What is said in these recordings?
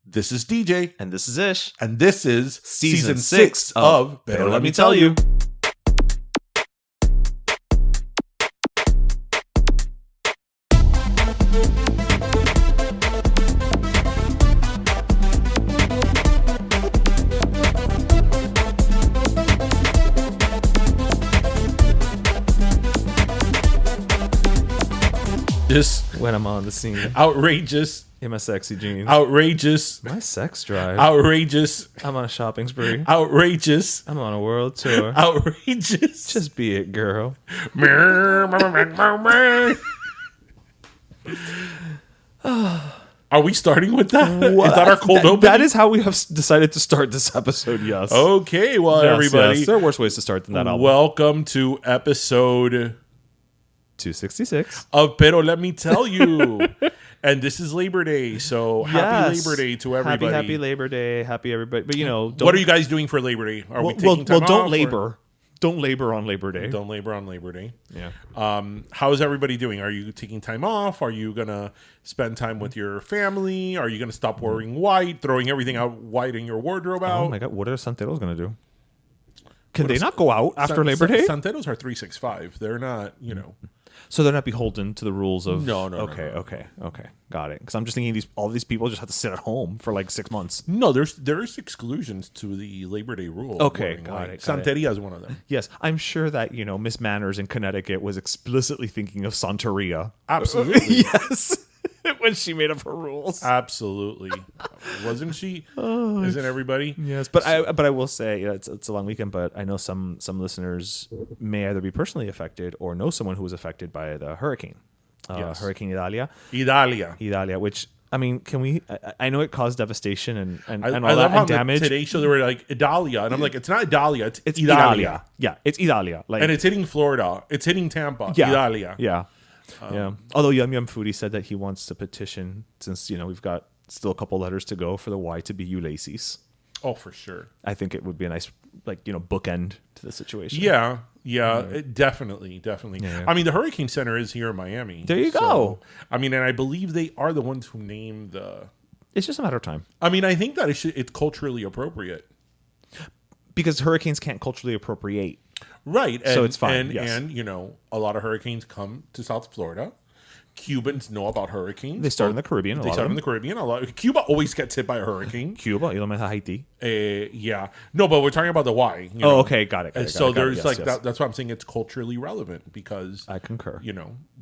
This is DJ. And this is Ish. And this is Season 6 of Pero Let Me Tell You. Just When I'm on the scene. outrageous. In my sexy jeans. Outrageous. My sex drive. Outrageous. I'm on a shopping spree. Outrageous. I'm on a world tour. Outrageous. Just be it, girl. Are we starting with that? Is that our cold open? That is how we have decided to start this episode, yes. Okay, well, Yes, everybody. yes. There are worse ways to start than that album. Welcome to episode 266. of Pero Let Me Tell You. And this is Labor Day, so happy Yes. Labor Day to everybody. Happy Labor Day. Happy everybody. But, you know, What are you guys doing for Labor Day? Are we taking time well, don't off, labor. Don't labor on Labor Day. Don't labor on Labor Day. Yeah. How is everybody doing? Are you taking time off? Are you going to spend time with your family? Are you going to stop wearing white, throwing everything out white in your wardrobe out? Oh, my God. What are Santeros going to do? Can they not go out after Labor Day? Santeros are 365. They're not, So they're not beholden to the rules of... No. Okay. Got it. Because I'm just thinking all these people just have to sit at home for like 6 months. No, there's exclusions to the Labor Day rule. Okay, wearing got white. it. Santeria is one of them. Yes, I'm sure that, Miss Manners in Connecticut was explicitly thinking of Santeria. Absolutely. Yes. When she made up her rules. Absolutely. Wasn't she? Isn't everybody? Yes, but I will say, it's a long weekend, but I know some listeners may either be personally affected or know someone who was affected by the hurricane. Yes. Hurricane Idalia, which, I mean, can we... I know it caused devastation and all I love that how and damage. Today show they were like Idalia, and I'm like, it's not Idalia, it's Idalia. Idalia. Yeah, it's Idalia. Like, And it's hitting Florida. It's hitting Tampa. yeah, Idalia. Yeah. Yeah. Although Yum Yum Foodie said that he wants to petition, since, we've got still a couple letters to go, for the Y to be Ulysses. Oh, for sure. I think it would be a nice, bookend to the situation. Yeah. Definitely. Yeah. I mean, the Hurricane Center is here in Miami. There you go. I mean, and I believe they are the ones who named the... It's just a matter of time. I mean, I think that it's culturally appropriate. Because hurricanes can't culturally appropriate. Right. And, So it's fine, And, yes. and, a lot of hurricanes come to South Florida. Cubans know about hurricanes. They start in the Caribbean. They start in the Caribbean. Cuba always gets hit by a hurricane. Cuba, Haiti. Yeah. No, but we're talking about the why. Oh, okay. Got it. There's Yes. that's why I'm saying it's culturally relevant, because I concur.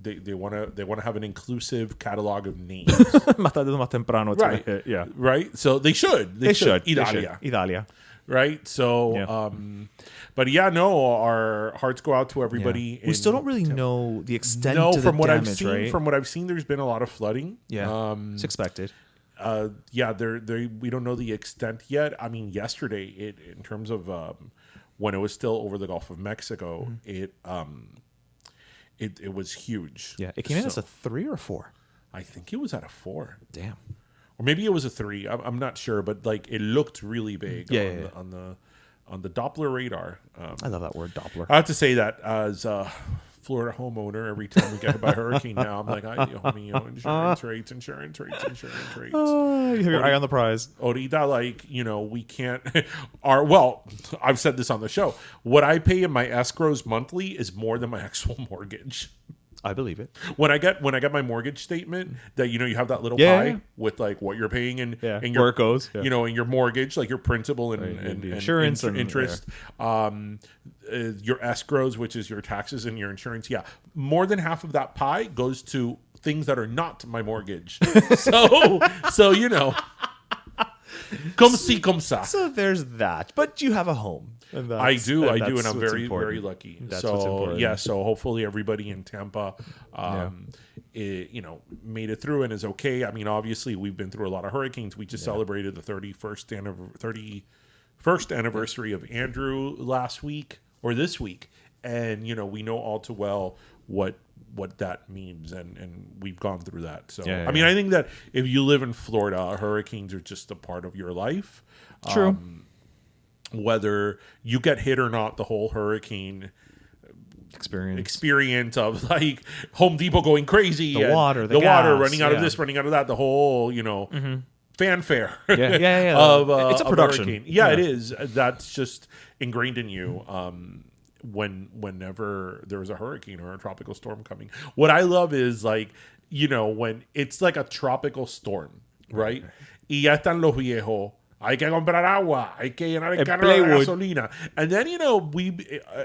They want to have an inclusive catalog of names. Más tarde o más temprano, it's Right. gonna hit. Yeah. Right? So they should. They should. Idalia. Idalia. Right? So Yeah. but yeah, no, our hearts go out to everybody. We still don't really know the extent No, of from the what damage, I've seen, right? from what I've seen, there's been a lot of flooding. Yeah. It's expected. Yeah, we don't know the extent yet. I mean, yesterday, in terms of when it was still over the Gulf of Mexico, it was huge. Yeah. It came in as a 3 or 4. I think it was at a 4. Damn. Or maybe it was a 3. I'm not sure, but it looked really big on the Doppler radar. I love that word, Doppler. I have to say that as a Florida homeowner, every time we get hit by a hurricane now, I'm like, insurance rates. Oh, you have your eye on the prize. Ahorita, we can't. I've said this on the show. What I pay in my escrows monthly is more than my actual mortgage. I believe it. When I get my mortgage statement, that you have that little Yeah, pie yeah. with what you're paying and your, where it goes. Yeah. and your mortgage, like your principal and the insurance and and interest, your escrows, which is your taxes and your insurance. Yeah, more than half of that pie goes to things that are not my mortgage. so comme si comme ça. So there's that. But you have a home. I do, and I'm very, important. very lucky. That's what's important. So hopefully everybody in Tampa, made it through and is okay. I mean, obviously we've been through a lot of hurricanes. We just celebrated the 31st anniversary of Andrew last week or this week, and we know all too well what that means, and we've gone through that. So I mean, I think that if you live in Florida, hurricanes are just a part of your life. True. Whether you get hit or not, the whole hurricane experience of Home Depot going crazy, the water running out of of this, running out of that, the whole fanfare yeah. of It's a production. Hurricane. Yeah, it is. That's just ingrained in you. Whenever there was a hurricane or a tropical storm coming, what I love is like, when it's like a tropical storm, right? Y ya están los viejos. Hay que comprar agua. Hay que llenar el carro de gasolina. And then,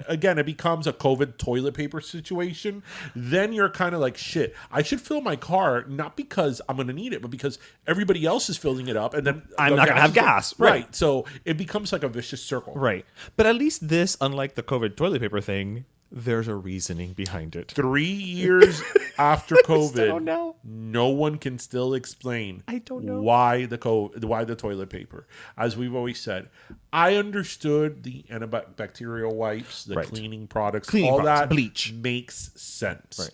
again, it becomes a COVID toilet paper situation. Then you're kind of like, shit, I should fill my car, not because I'm going to need it, but because everybody else is filling it up. And then I'm not going to have gas. Right. So it becomes like a vicious circle. Right. But at least this, unlike the COVID toilet paper thing, there's a reasoning behind it. 3 years after COVID, know. no one can still explain I don't know. why the toilet paper. As we've always said, I understood the antibacterial wipes, the cleaning products, that bleach makes sense. Right.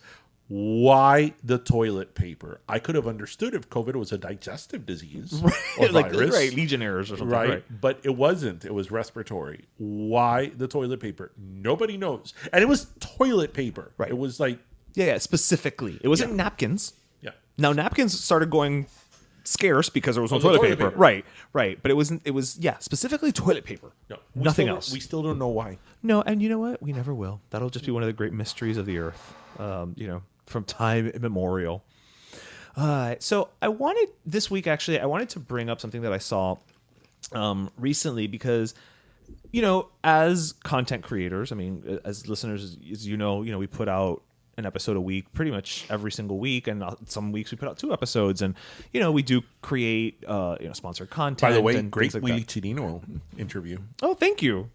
Why the toilet paper? I could have understood if COVID was a digestive disease or virus. Right, Legionnaires or something. Right, but it wasn't. It was respiratory. Why the toilet paper? Nobody knows. And it was toilet paper. Right. It was like... Yeah, specifically. It wasn't napkins. Yeah. Now, napkins started going scarce because there was no toilet paper. Right. But it was specifically toilet paper. No, nothing else. We still don't know why. No, and you know what? We never will. That'll just be one of the great mysteries of the earth. From time immemorial. So I wanted to bring up something that I saw recently because, as content creators, I mean, as listeners, as we put out an episode a week pretty much every single week, and some weeks we put out 2 episodes, and we do create sponsored content. By the way, and great like Willie Chirino interview. Oh, thank you.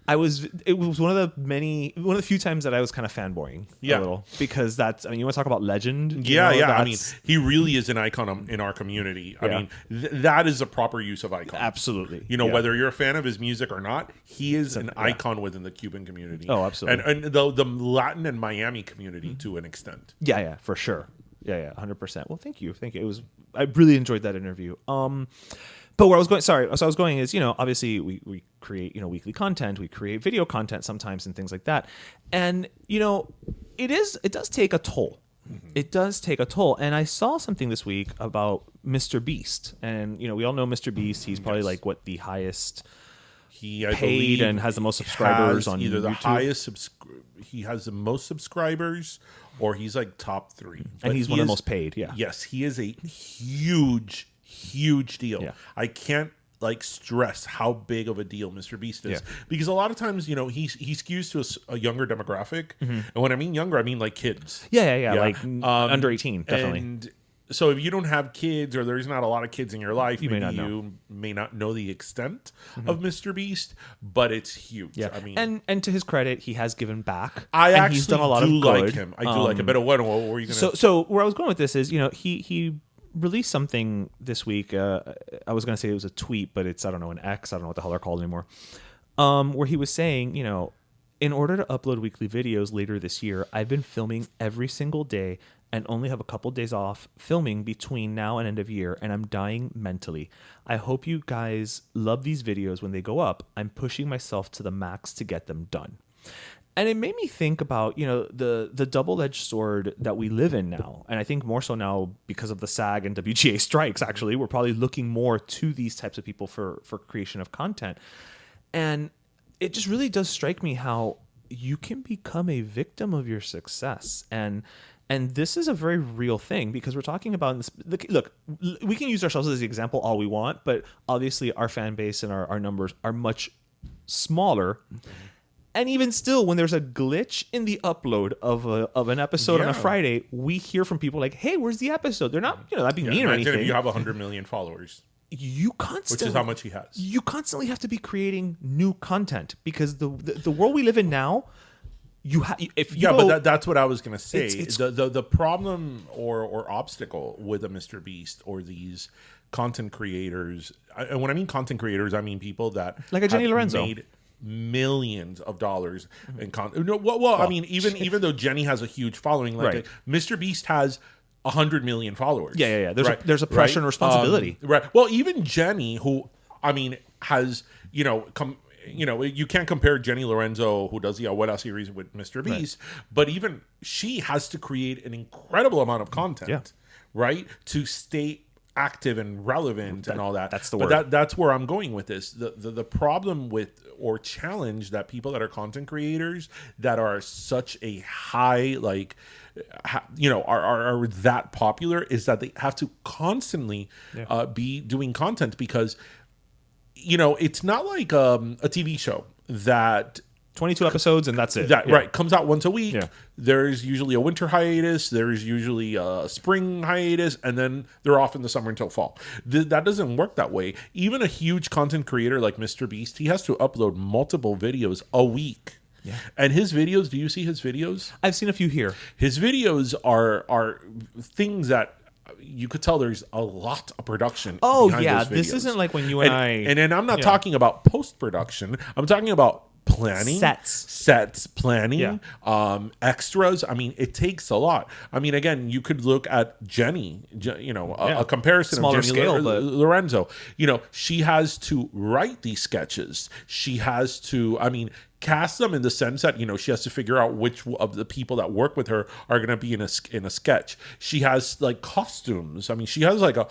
It was one of the few times that I was kind of fanboying a little, because you want to talk about legend? I mean, he really is an icon in our community. I mean, that is a proper use of icon. Absolutely. Whether you're a fan of his music or not, he is an icon within the Cuban community. Oh, absolutely. And the Latin and Miami community to an extent. Yeah, for sure. Yeah, 100%. Well, thank you. I really enjoyed that interview. But where I was going is, obviously we create, weekly content, we create video content sometimes and things like that. And, it does take a toll. Mm-hmm. It does take a toll. And I saw something this week about Mr. Beast. And, we all know Mr. Beast. He's probably the highest paid and has the most subscribers on either YouTube. The highest, he has the most subscribers, or he's like top 3. And he's one of the most paid, yeah. Yes, he is a huge deal. Yeah. I can't stress how big of a deal Mr. Beast is, because a lot of times he skews to a younger demographic, and when I mean younger, I mean like kids. Like under 18, definitely. And so if you don't have kids, or there's not a lot of kids in your life, you may not know the extent of Mr. Beast, but it's huge. Yeah. I mean, and to his credit, he has given back. He's done a lot of good. Like him. I do like him. But what were you going to? So where I was going with this is, he released something this week. I was going to say it was a tweet, but it's, I don't know, an X. I don't know what the hell they're called anymore. Where he was saying, in order to upload weekly videos later this year, I've been filming every single day and only have a couple days off filming between now and end of year, and I'm dying mentally. I hope you guys love these videos when they go up. I'm pushing myself to the max to get them done. And it made me think about, the double-edged sword that we live in now. And I think more so now because of the SAG and WGA strikes, actually. We're probably looking more to these types of people for creation of content. And it just really does strike me how you can become a victim of your success. And this is a very real thing, because we're talking about this. Look, we can use ourselves as the example all we want, but obviously our fan base and our numbers are much smaller. Mm-hmm. And even still, when there's a glitch in the upload of an episode on a Friday, we hear from people like, "Hey, where's the episode?" They're not, that'd be mean or anything. If you have 100 million followers, which is how much he has, you constantly have to be creating new content, because the world we live in now, but that's what I was gonna say. The problem or obstacle with a Mr. Beast or these content creators, and when I mean content creators, I mean people that like a Jenny Lorenzo made millions of dollars in content. I mean, even though Jenny has a huge following, Mr. Beast has 100 million followers. Yeah. There's a pressure and responsibility. Right. Well, even Jenny, who has you can't compare Jenny Lorenzo, who does the Abuela series, with Mr. Beast, but even she has to create an incredible amount of content, right, to stay active and relevant and all that. That's the but word. that's where I'm going with this. The problem with or challenge that people that are content creators that are such a high are that popular is that they have to constantly be doing content because it's not like a TV show that 22 episodes and that's it. Right, comes out once a week. Yeah. There's usually a winter hiatus. There's usually a spring hiatus, and then they're off in the summer until fall. That doesn't work that way. Even a huge content creator like Mr. Beast, he has to upload multiple videos a week. Yeah. And his videos, do you see his videos? I've seen a few here. His videos are things that you could tell there's a lot of production. Oh, behind yeah. those This videos. isn't like when you and I... And I'm not talking about post-production. I'm talking about planning, sets planning, extras. I mean, it takes a lot. I mean, again, you could look at Jenny, a comparison Smaller of Jenny scale, but... Lorenzo. She has to write these sketches. She has to, cast them in the sense that she has to figure out which of the people that work with her are going to be in a sketch. She has like costumes. She has like a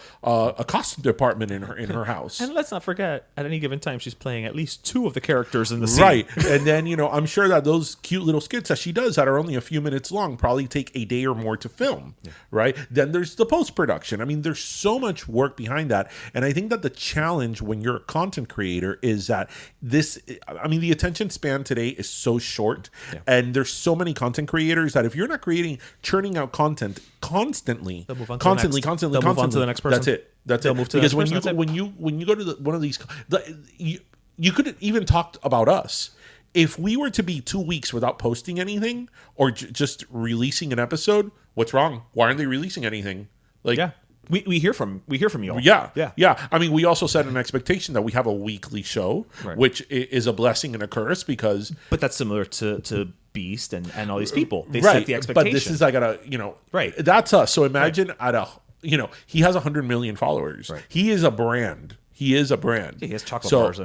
costume department in her house. And let's not forget, at any given time, she's playing at least 2 of the characters in the scene. Right, and then I'm sure that those cute little skits that she does that are only a few minutes long probably take a day or more to film. Yeah. Right. Then there's the post production. There's so much work behind that, and I think that the challenge when you're a content creator is that the attention span today is so short, and there's so many content creators that if you're not churning out content constantly, constantly, move on to the next person. That's it. Because when you go to one of these, you could even talk about us. If we were to be 2 weeks without posting anything or just releasing an episode, what's wrong? Why aren't they releasing anything? We hear from you all. Yeah. We also set an expectation that we have a weekly show, which is a blessing and a curse because... But that's similar to Beast and all these people. They set the expectation. But this is that's us. So imagine he has 100 million followers. Right. He is a brand. He has chocolate bars.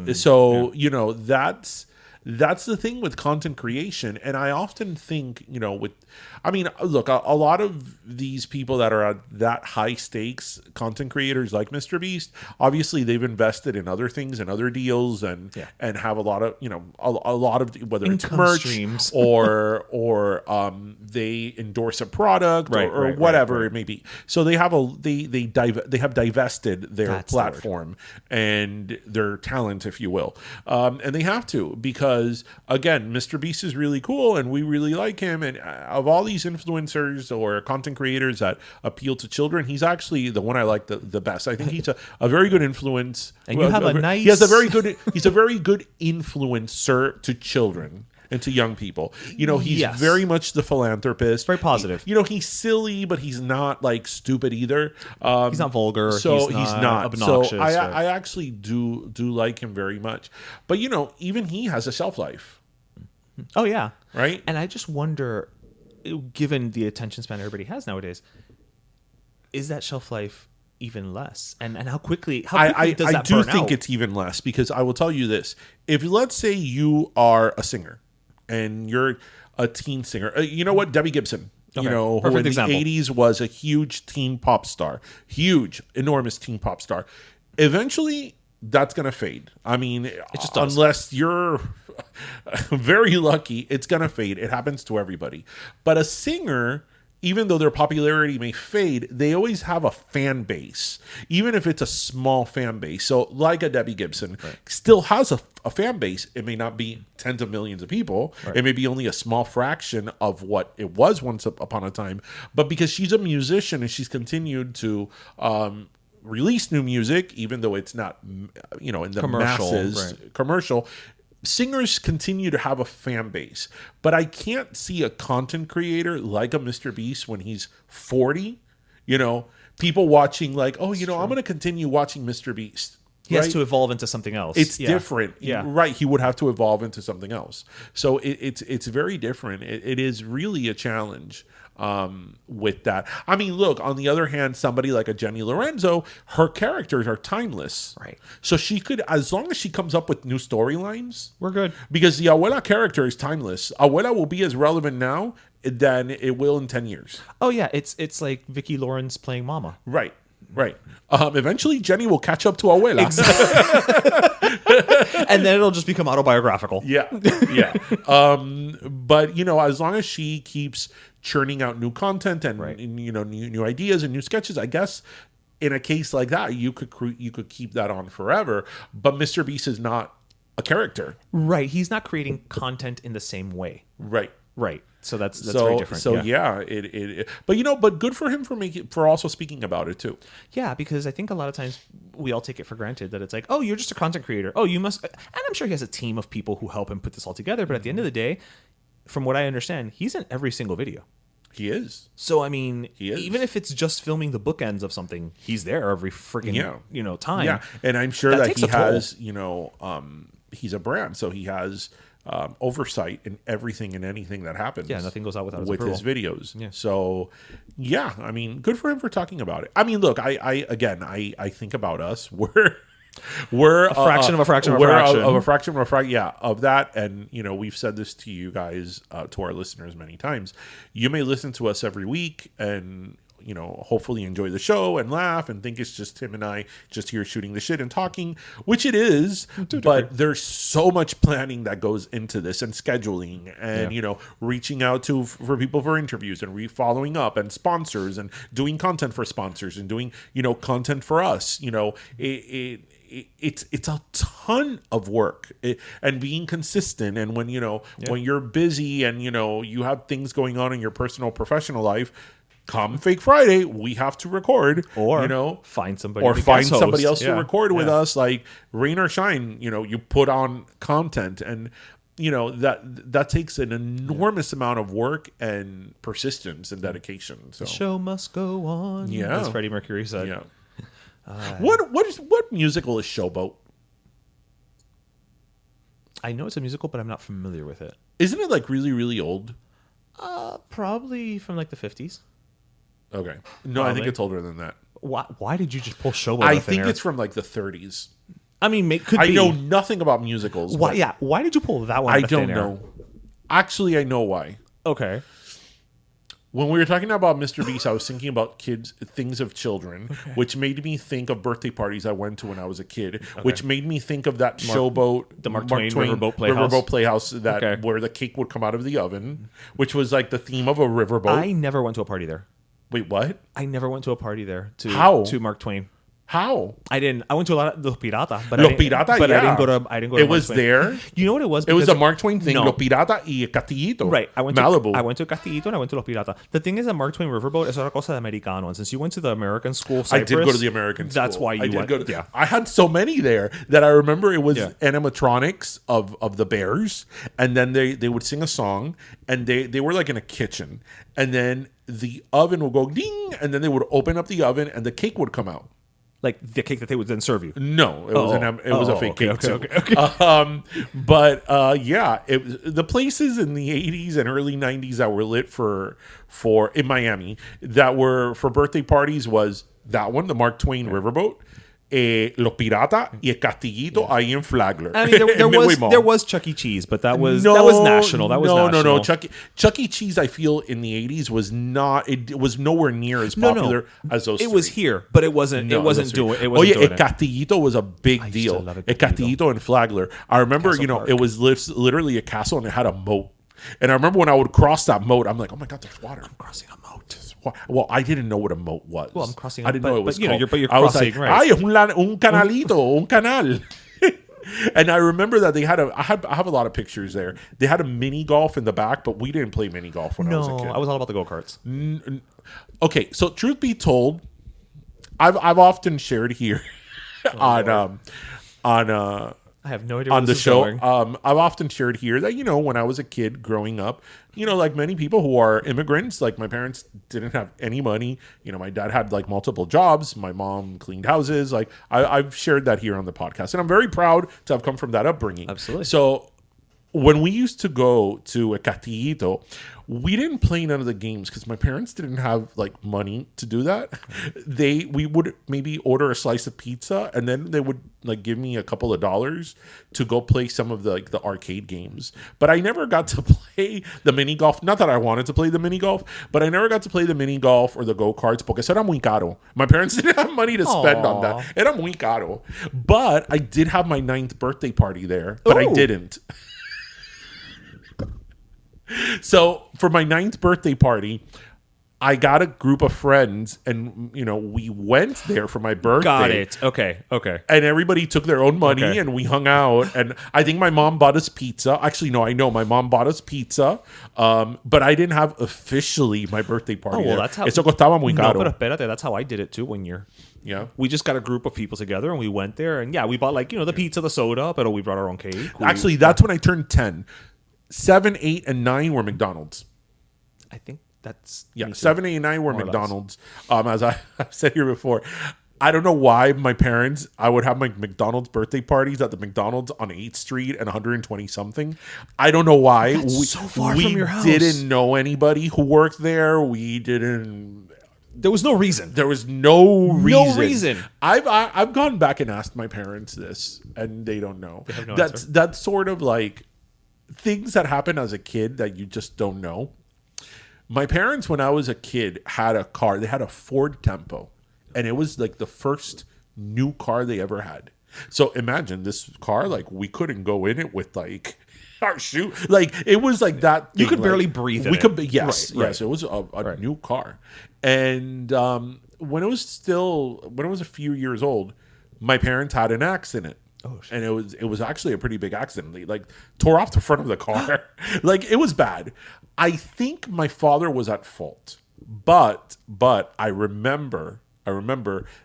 That's the thing with content creation. And I often think, look, a lot of these people that are at that high stakes content creators like Mr. Beast, obviously they've invested in other things and other deals and have a lot of, a lot of, whether it's merch streams. or they endorse a product or whatever it may be. So they have they have divested their platform and their talent, if you will. And they have to, because again, Mr. Beast is really cool and we really like him. And of all these influencers or content creators that appeal to children, he's actually the one I like the best. I think he's a very good influence. And you have a nice... he's a very good influencer to children and to young people. He's very much the philanthropist. Very positive. He's silly, but he's not like stupid either. He's not vulgar. So he's not obnoxious. So I actually do like him very much. But even he has a shelf life. Oh yeah. Right? And I just wonder, given the attention span everybody has nowadays, is that shelf life even less? And how quickly does that burn out? I do think it's even less, because I will tell you this. If let's say you are a singer and you're a teen singer, you know what? Debbie Gibson, who in the 80s was a huge teen pop star, enormous teen pop star. Eventually, that's going to fade. It just does. Unless you're very lucky, it's going to fade. It happens to everybody. But a singer, even though their popularity may fade, they always have a fan base, even if it's a small fan base. So like a Debbie Gibson still has a fan base. It may not be tens of millions of people. Right. It may be only a small fraction of what it was once upon a time. But because she's a musician and she's continued to release new music, even though it's not, in the masses, commercial, singers continue to have a fan base. But I can't see a content creator like a Mr. Beast when he's 40, people watching like, I'm going to continue watching Mr. Beast. He has to evolve into something else. It's different. Yeah. Right. He would have to evolve into something else. So it's very different. It is really a challenge with that. Look, on the other hand, somebody like a Jenny Lorenzo, her characters are timeless. Right. So she could, as long as she comes up with new storylines, we're good. Because the Abuela character is timeless. Abuela will be as relevant now than it will in 10 years. Oh, yeah. It's like Vicki Lawrence playing Mama. Right. Right. Eventually, Jenny will catch up to Abuela. And then it'll just become autobiographical. Yeah. But, as long as she keeps churning out new content and, new ideas and new sketches, I guess in a case like that, you could keep that on forever. But Mr. Beast is not a character. Right. He's not creating content in the same way. Right. So that's very different. So but good for him for also speaking about it too. Yeah, because I think a lot of times we all take it for granted that it's like, oh, you're just a content creator. Oh, you must. And I'm sure he has a team of people who help him put this all together. But at the end of the day, from what I understand, he's in every single video. He is. So I mean, even if it's just filming the bookends of something, he's there every freaking time. Yeah, and I'm sure that he has he's a brand, so he has oversight in everything and anything that happens. Yeah, nothing goes out without with his videos. Yeah. So, yeah, I mean, good for him for talking about it. I mean, look, I think about us. We're a fraction of a fraction of a fraction. Yeah, of that. And, we've said this to you guys, to our listeners many times. You may listen to us every week and, hopefully enjoy the show and laugh and think it's just Tim and I just here shooting the shit and talking, which it is. But there's so much planning that goes into this and scheduling and, reaching out for people for interviews and following up and sponsors and doing content for sponsors and doing, content for us. It's a ton of work and being consistent. And when, when you're busy and, you have things going on in your personal, professional life, come Fake Friday, we have to record, or find somebody, else to record with us. Like rain or shine, you put on content, and that takes an enormous amount of work and persistence and dedication. So the show must go on. Yeah, as Freddie Mercury said. Yeah. What musical is Showboat? I know it's a musical, but I'm not familiar with it. Isn't it like really, really old? Probably from like the 50s. Okay. No, I think it's older than that. Why did you just pull Showboat? I think it's from like the 30s. I mean, I know nothing about musicals. Why? Yeah. Why did you pull that one? I don't know. Actually, I know why. Okay. When we were talking about Mr. Beast, I was thinking about things of children, which made me think of birthday parties I went to when I was a kid, which made me think of that Showboat, the Mark Twain Riverboat Playhouse, where the cake would come out of the oven, which was like the theme of a riverboat. I never went to a party there. Wait, what? I never went to a party there to Mark Twain. How? I didn't. I went to a lot of Los Piratas, but I didn't go to. It was there. You know what it was? It was a Mark Twain thing. No. Los Piratas y Castillito. Right. Malibu. I went to Castillito and I went to Los Piratas. The thing is that Mark Twain Riverboat is otra cosa de americano, and since you went to the American school, Cyprus, I did go to the American school. That's why you went. Yeah. I had so many there that I remember it was animatronics of the bears, and then they would sing a song, and they were like in a kitchen, and then the oven would go ding, and then they would open up the oven, and the cake would come out. Like the cake that they would then serve you? No, it was a fake cake too. Okay. The places in the 80s and early 90s that were lit for in Miami that were for birthday parties was that one, the Mark Twain Riverboat. Los Piratas y el Castillito ahí en Flagler. I mean, there was Chuck E. Cheese, but that was national. No. Chuck E. Cheese, I feel in the 80s was not. It was nowhere near as popular as those. It was here, but it wasn't. It wasn't doing. It wasn't El Castillito was a big deal. El Castillito in Flagler. I remember, it was literally a castle and it had a moat. And I remember when I would cross that moat, I'm like, oh my God, there's water. I'm crossing a moat. Well, I didn't know what a moat was. Well, I'm crossing. I didn't know it was called. But you're crossing, right? Ay, un canalito, un canal. And I remember that they had I have a lot of pictures there. They had a mini golf in the back, but we didn't play mini golf when I was a kid. No, I was all about the go-karts. Okay, so truth be told, I've often shared here on I have no idea on the show. Going. I've often shared here that, when I was a kid growing up, like many people who are immigrants, like my parents didn't have any money. My dad had like multiple jobs. My mom cleaned houses. Like I've shared that here on the podcast, and I'm very proud to have come from that upbringing. Absolutely. So when we used to go to a Castillito, we didn't play none of the games because my parents didn't have like money to do that. We would maybe order a slice of pizza, and then they would like give me a couple of dollars to go play some of the arcade games. But I never got to play the mini golf. Not that I wanted to play the mini golf, but I never got to play the mini golf or the go-karts porque eso era muy caro. My parents didn't have money to spend on that. Era muy caro. But I did have my 9th birthday party there, but I didn't. So for my 9th birthday party, I got a group of friends, and we went there for my birthday. Got it. Okay. And everybody took their own money, and we hung out. And I think my mom bought us pizza. Actually, no, I know my mom bought us pizza. But I didn't have officially my birthday party. Oh, well, that's how. Eso costaba muy caro. No, pero espérate, that's how I did it too one year. Yeah. We just got a group of people together, and we went there, and we bought the pizza, the soda, but we brought our own cake. Actually, that's when I turned 10. 7, 8, and 9 were McDonald's. I think that's 7, 8, and 9 were McDonald's. As I've said here before, I don't know why I would have my McDonald's birthday parties at the McDonald's on 8th Street and 120 something. I don't know why. That's so far from your house. We didn't know anybody who worked there. There was no reason. There was no reason. No reason. I've gone back and asked my parents this, and they don't know. They have no answer. That's sort of like things that happen as a kid that you just don't know. My parents, when I was a kid, had a car. They had a Ford Tempo, and it was like the first new car they ever had. So imagine this car, like we couldn't go in it with like our shoe. Like it was like that. You could barely breathe in it. Yes. It was a new car. And when it was a few years old, my parents had an accident. Oh, shit. And it was actually a pretty big accident. They like tore off the front of the car. Like it was bad. I think my father was at fault. But I remember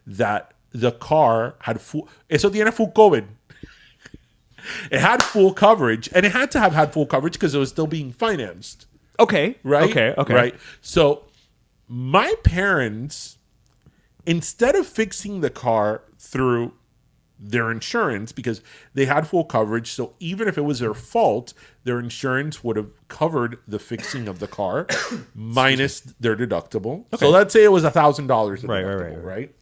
that the car had eso tiene full COVID. It had full coverage, and it had to have had full coverage because it was still being financed. Okay. Right? Okay. Right. So my parents, instead of fixing the car through their insurance, because they had full coverage, so even if it was their fault, their insurance would have covered the fixing of the car minus their deductible. Okay. So let's say it was $1,000 deductible, right?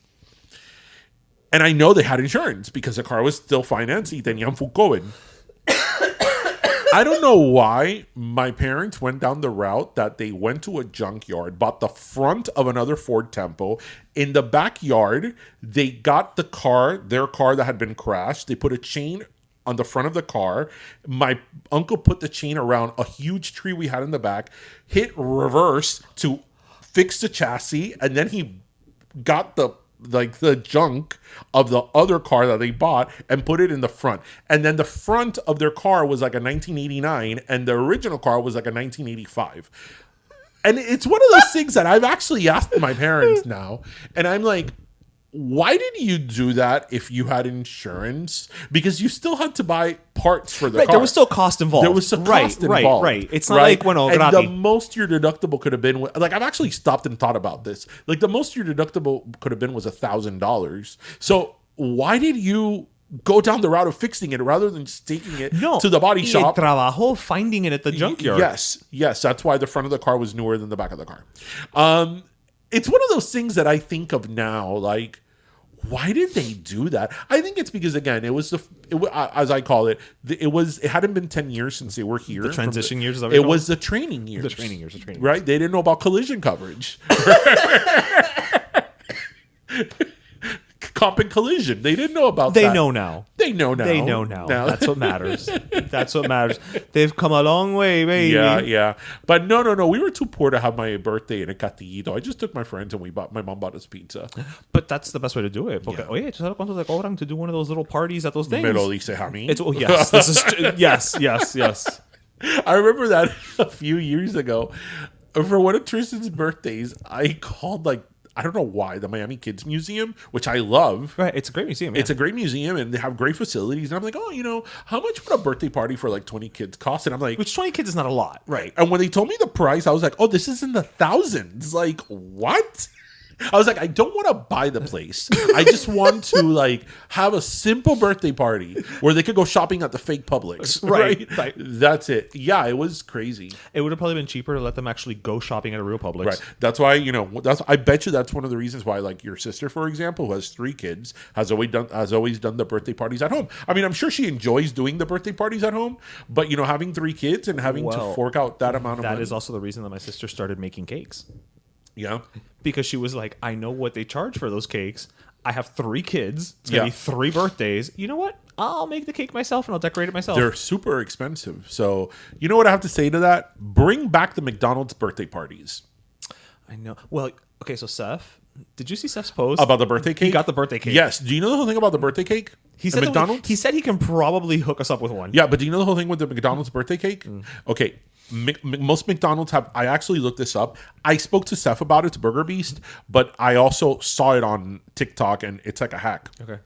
And I know they had insurance because the car was still financed. Y tenían full COVID. I don't know why my parents went down the route that they went to a junkyard, bought the front of another Ford Tempo. In the backyard, they got their car that had been crashed. They put a chain on the front of the car. My uncle put the chain around a huge tree we had in the back, hit reverse to fix the chassis, and then he got the junk of the other car that they bought and put it in the front. And then the front of their car was like a 1989 and the original car was like a 1985. And it's one of those things that I've actually asked my parents now, and I'm like, why did you do that if you had insurance? Because you still had to buy parts for the car. There was still cost involved. There was some cost involved. Right. It's not like when the most your deductible could have been, like I've actually stopped and thought about this. Like the most your deductible could have been was $1,000. So why did you go down the route of fixing it rather than just taking it to the body shop? Trabajo finding it at the junkyard. Yes. That's why the front of the car was newer than the back of the car. It's one of those things that I think of now, like, why did they do that? I think it's because, again, it was as I call it, it hadn't been 10 years since they were here. The transition years. It was the training years. The training years. Right? They didn't know about collision coverage. Comp and collision. They didn't know about that. They know now. They know now. That's what matters. That's what matters. They've come a long way, baby. Yeah. But no. We were too poor to have my birthday in a Catillito. I just took my friends and my mom bought us pizza. But that's the best way to do it. Porque, oye, ¿tú sabes cuánto te cobran to do one of those little parties at those things? Me lo dice a mí. Yes. This is yes. I remember that a few years ago. For one of Tristan's birthdays, I called I don't know why, the Miami Kids Museum, which I love. Right, it's a great museum. Yeah. It's a great museum, and they have great facilities. And I'm like, how much would a birthday party for 20 kids cost? And I'm like... Which 20 kids is not a lot. Right. And when they told me the price, I was like, this is in the thousands. Like, what? I was like, I don't want to buy the place. I just want to like have a simple birthday party where they could go shopping at the fake Publix. Right. That's it. Yeah, it was crazy. It would have probably been cheaper to let them actually go shopping at a real Publix. Right. That's why, I bet you that's one of the reasons why, like, your sister, for example, who has 3 kids, has always done the birthday parties at home. I mean, I'm sure she enjoys doing the birthday parties at home, but having 3 kids and having to fork out that amount of money. That is also the reason that my sister started making cakes. Yeah. Because she was like, I know what they charge for those cakes. I have 3 kids. It's going to be 3 birthdays. You know what? I'll make the cake myself and I'll decorate it myself. They're super expensive. So, you know what I have to say to that? Bring back the McDonald's birthday parties. I know. Well, okay, so Seth, did you see Seth's post? About the birthday cake? He got the birthday cake. Yes. Do you know the whole thing about the birthday cake? He said McDonald's? He said he can probably hook us up with one. Yeah, but do you know the whole thing with the McDonald's birthday cake? Okay. Most McDonald's have. I actually looked this up. I spoke to Seth about it, to Burger Beast, but I also saw it on TikTok, and it's like a hack. Okay.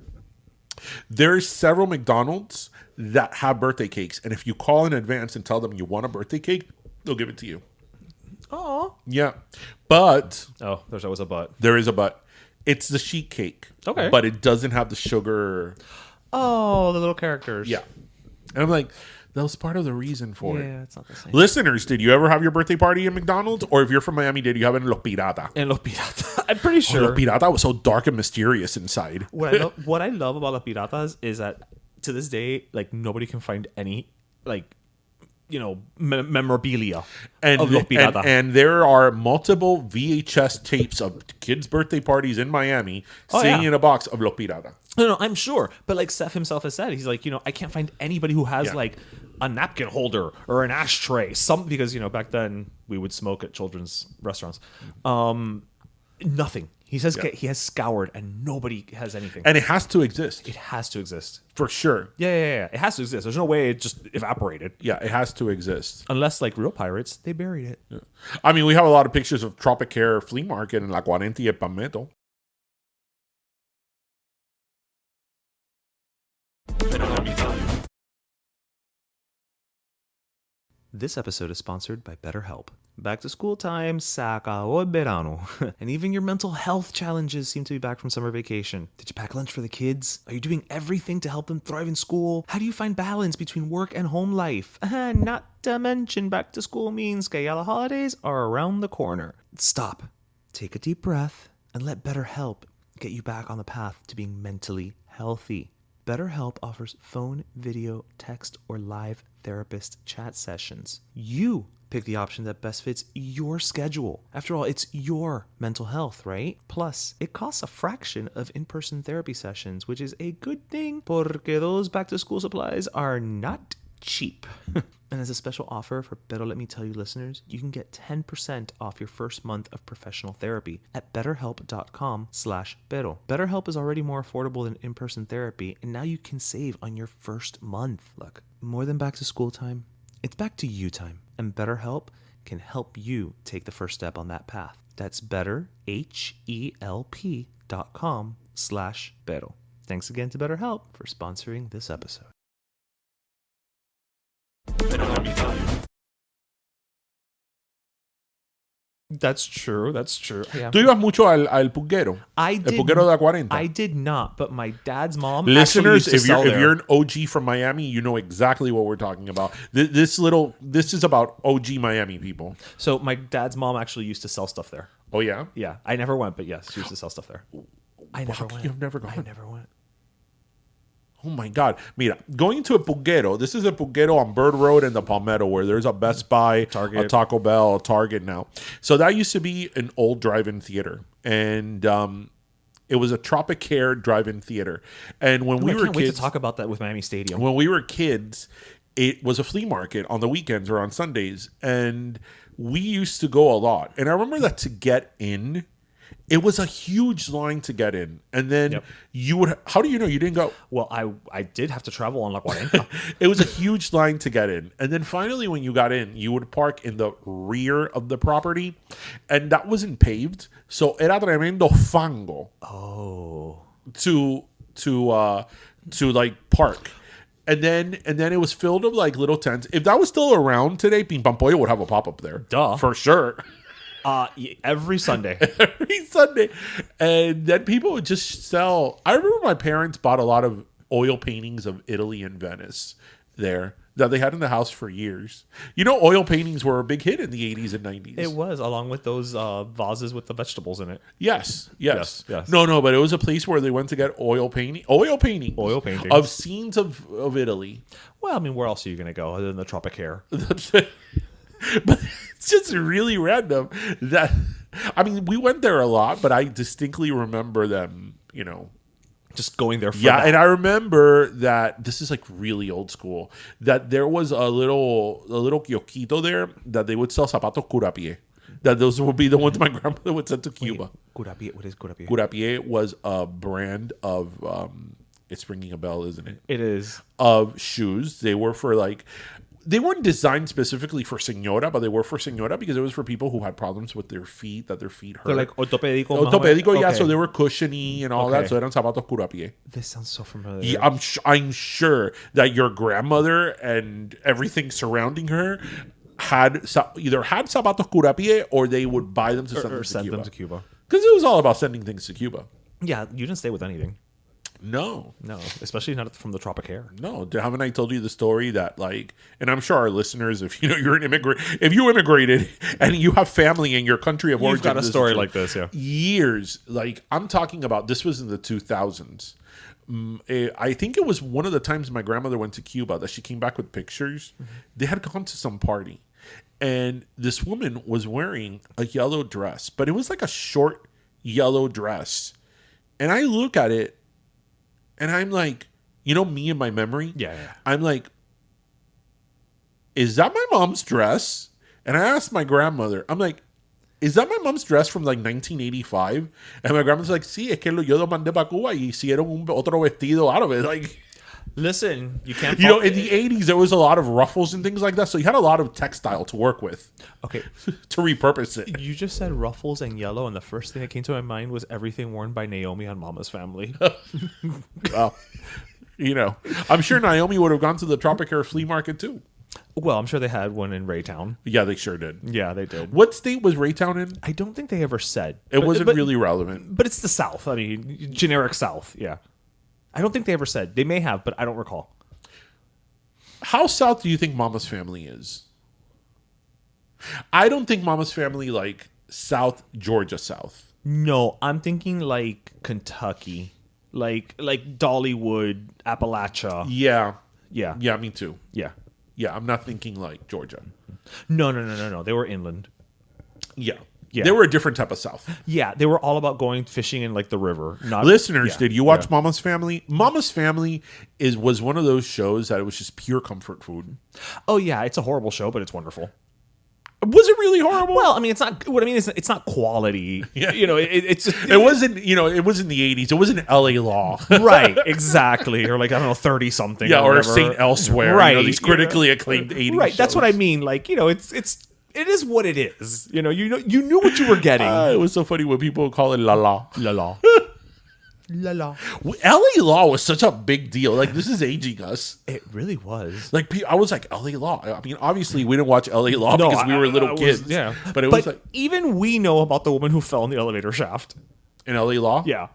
There's several McDonald's that have birthday cakes, and if you call in advance and tell them you want a birthday cake, they'll give it to you. Oh. Yeah, but there's always a but. There is a but. It's the sheet cake. Okay. But it doesn't have the sugar. Oh, the little characters. Yeah. And I'm like, that was part of the reason for it. Yeah, it's not the same. Listeners, did you ever have your birthday party in McDonald's? Or if you're from Miami, did you have it in Los Piratas? In Los Piratas. I'm pretty sure. Los Piratas was so dark and mysterious inside. What I love about Los Piratas is that to this day, like, nobody can find any, like, memorabilia of Los Piratas. And there are multiple VHS tapes of kids' birthday parties in Miami sitting in a box of Los Piratas. No, I'm sure. But like Seth himself has said, he's like, I can't find anybody who has like a napkin holder or an ashtray. Because, back then we would smoke at children's restaurants. Nothing. He says he has scoured and nobody has anything. And it has to exist. It has to exist. For sure. Yeah. It has to exist. There's no way it just evaporated. Yeah, it has to exist. Unless, like real pirates, they buried it. Yeah. I mean, we have a lot of pictures of Tropicaire flea market in La 40 y Palmetto. This episode is sponsored by BetterHelp. Back to school time, se acabó el verano. And even your mental health challenges seem to be back from summer vacation. Did you pack lunch for the kids? Are you doing everything to help them thrive in school? How do you find balance between work and home life? Not to mention back to school means que ya the holidays are around the corner. Stop. Take a deep breath and let BetterHelp get you back on the path to being mentally healthy. BetterHelp offers phone, video, text, or live therapist chat sessions. You pick the option that best fits your schedule. After all, it's your mental health, right? Plus, it costs a fraction of in-person therapy sessions, which is a good thing porque those back-to-school supplies are not cheap. And as a special offer for Pero Let Me Tell You listeners, you can get 10% off your first month of professional therapy at betterhelp.com/pero. BetterHelp is already more affordable than in-person therapy, and now you can save on your first month. Look, more than back to school time, it's back to you time, and BetterHelp can help you take the first step on that path. That's betterhelp.com/pero. Thanks again to BetterHelp for sponsoring this episode. That's true. Yeah. ¿Tú ibas mucho al pulguero? El pulguero de la 40. I did not, but my dad's mom. Listeners, if you're an OG from Miami, you know exactly what we're talking about. This is about OG Miami people. So my dad's mom actually used to sell stuff there. Oh yeah? Yeah. I never went, but yes, she used to sell stuff there. You've never gone? I never went. Oh my God. Mira, going to a pulguero, this is a pulguero on Bird Road in the Palmetto where there's a Best Buy, Target. a Taco Bell, a Target now. So that used to be an old drive-in theater. And it was a Tropicaire drive-in theater. And when we were kids... wait to talk about that with Miami Stadium. When we were kids, it was a flea market on the weekends or on Sundays. And we used to go a lot. And I remember that to get in... It was a huge line to get in. And then you would... How do you know you didn't go? Well, I did have to travel on La 40. It was a huge line to get in. And then finally, when you got in, you would park in the rear of the property. And that wasn't paved. So era tremendo fango. Oh. To like park. And then it was filled with like little tents. If that was still around today, Pim Pam Pollo would have a pop-up there. Duh. For sure. Every Sunday. Every Sunday. And then people would just sell. I remember my parents bought a lot of oil paintings of Italy and Venice there that they had in the house for years. Oil paintings were a big hit in the 80s and 90s. It was, along with those vases with the vegetables in it. Yes. Yes. No, but it was a place where they went to get oil painting of scenes of Italy. Well, I mean, where else are you going to go other than the Tropicaire? But it's just really random that, I mean, we went there a lot, but I distinctly remember them, just going there for that. And I remember that this is like really old school, that there was a little kiosquito there that they would sell zapatos curapie. That those would be the ones my grandmother would send to Cuba. Curapie, what is curapie? Curapie was a brand of it's ringing a bell, isn't it? It is. Of shoes. They were for they weren't designed specifically for señora, but they were for señora because it was for people who had problems with their feet, that their feet hurt. They're like ortopédico. Ortopédico, yeah. Okay. So they were cushiony and all that. So eran zapatos curapie. This sounds so familiar. Yeah, I'm sure that your grandmother and everything surrounding her either had zapatos curapie or they would buy them to send them to Cuba. Because it was all about sending things to Cuba. Yeah, you didn't stay with anything. No, especially not from the Tropicaire. No, haven't I told you the story that and I'm sure our listeners, if you're an immigrant, if you immigrated and you have family in your country of origin, you've got a story like this, yeah. Years, I'm talking about. This was in the 2000s. I think it was one of the times my grandmother went to Cuba that she came back with pictures. Mm-hmm. They had gone to some party, and this woman was wearing a yellow dress, but it was like a short yellow dress, and I look at it. And I'm like, me in my memory? Yeah. I'm like, is that my mom's dress? And I asked my grandmother, I'm like, is that my mom's dress from 1985? And my grandmother's like, sí, es que yo lo mandé para Cuba y hicieron otro vestido out of it. Listen, you can't... in the 80s, there was a lot of ruffles and things like that. So you had a lot of textile to work with. Okay. To repurpose it. You just said ruffles and yellow, and the first thing that came to my mind was everything worn by Naomi on Mama's Family. Well, I'm sure Naomi would have gone to the Tropicaire flea market too. Well, I'm sure they had one in Raytown. Yeah, they sure did. Yeah, they did. What state was Raytown in? I don't think they ever said. It wasn't really relevant. But it's the South. I mean, generic South, yeah. I don't think they ever said. They may have, but I don't recall. How south do you think Mama's Family is? I don't think Mama's Family South, Georgia South. No, I'm thinking Kentucky. Like Dollywood, Appalachia. Yeah. Yeah. Yeah, me too. Yeah. Yeah, I'm not thinking Georgia. No. They were inland. Yeah. They were a different type of South. Yeah, they were all about going fishing in the river. Listeners, did you watch Mama's Family? Mama's Family was one of those shows that it was just pure comfort food. Oh yeah, it's a horrible show, but it's wonderful. Was it really horrible? Well, I mean, it's not. What I mean is, it's not quality. Yeah. It's just, it wasn't. It was in the 80s. It wasn't L.A. Law, right? Exactly, or 30 something. Yeah, or Saint Elsewhere. Right, these critically acclaimed 80s. Right, shows. That's what I mean. It is what it is. You knew what you were getting. It was so funny when people would call it La La. La La. La La. L.A. Law was such a big deal. This is aging us. It really was. I was like, L.A. Law. I mean, obviously, we didn't watch L.A. Law because we were little kids. Yeah. But it was even we know about the woman who fell in the elevator shaft. In L.A. Law? Yeah.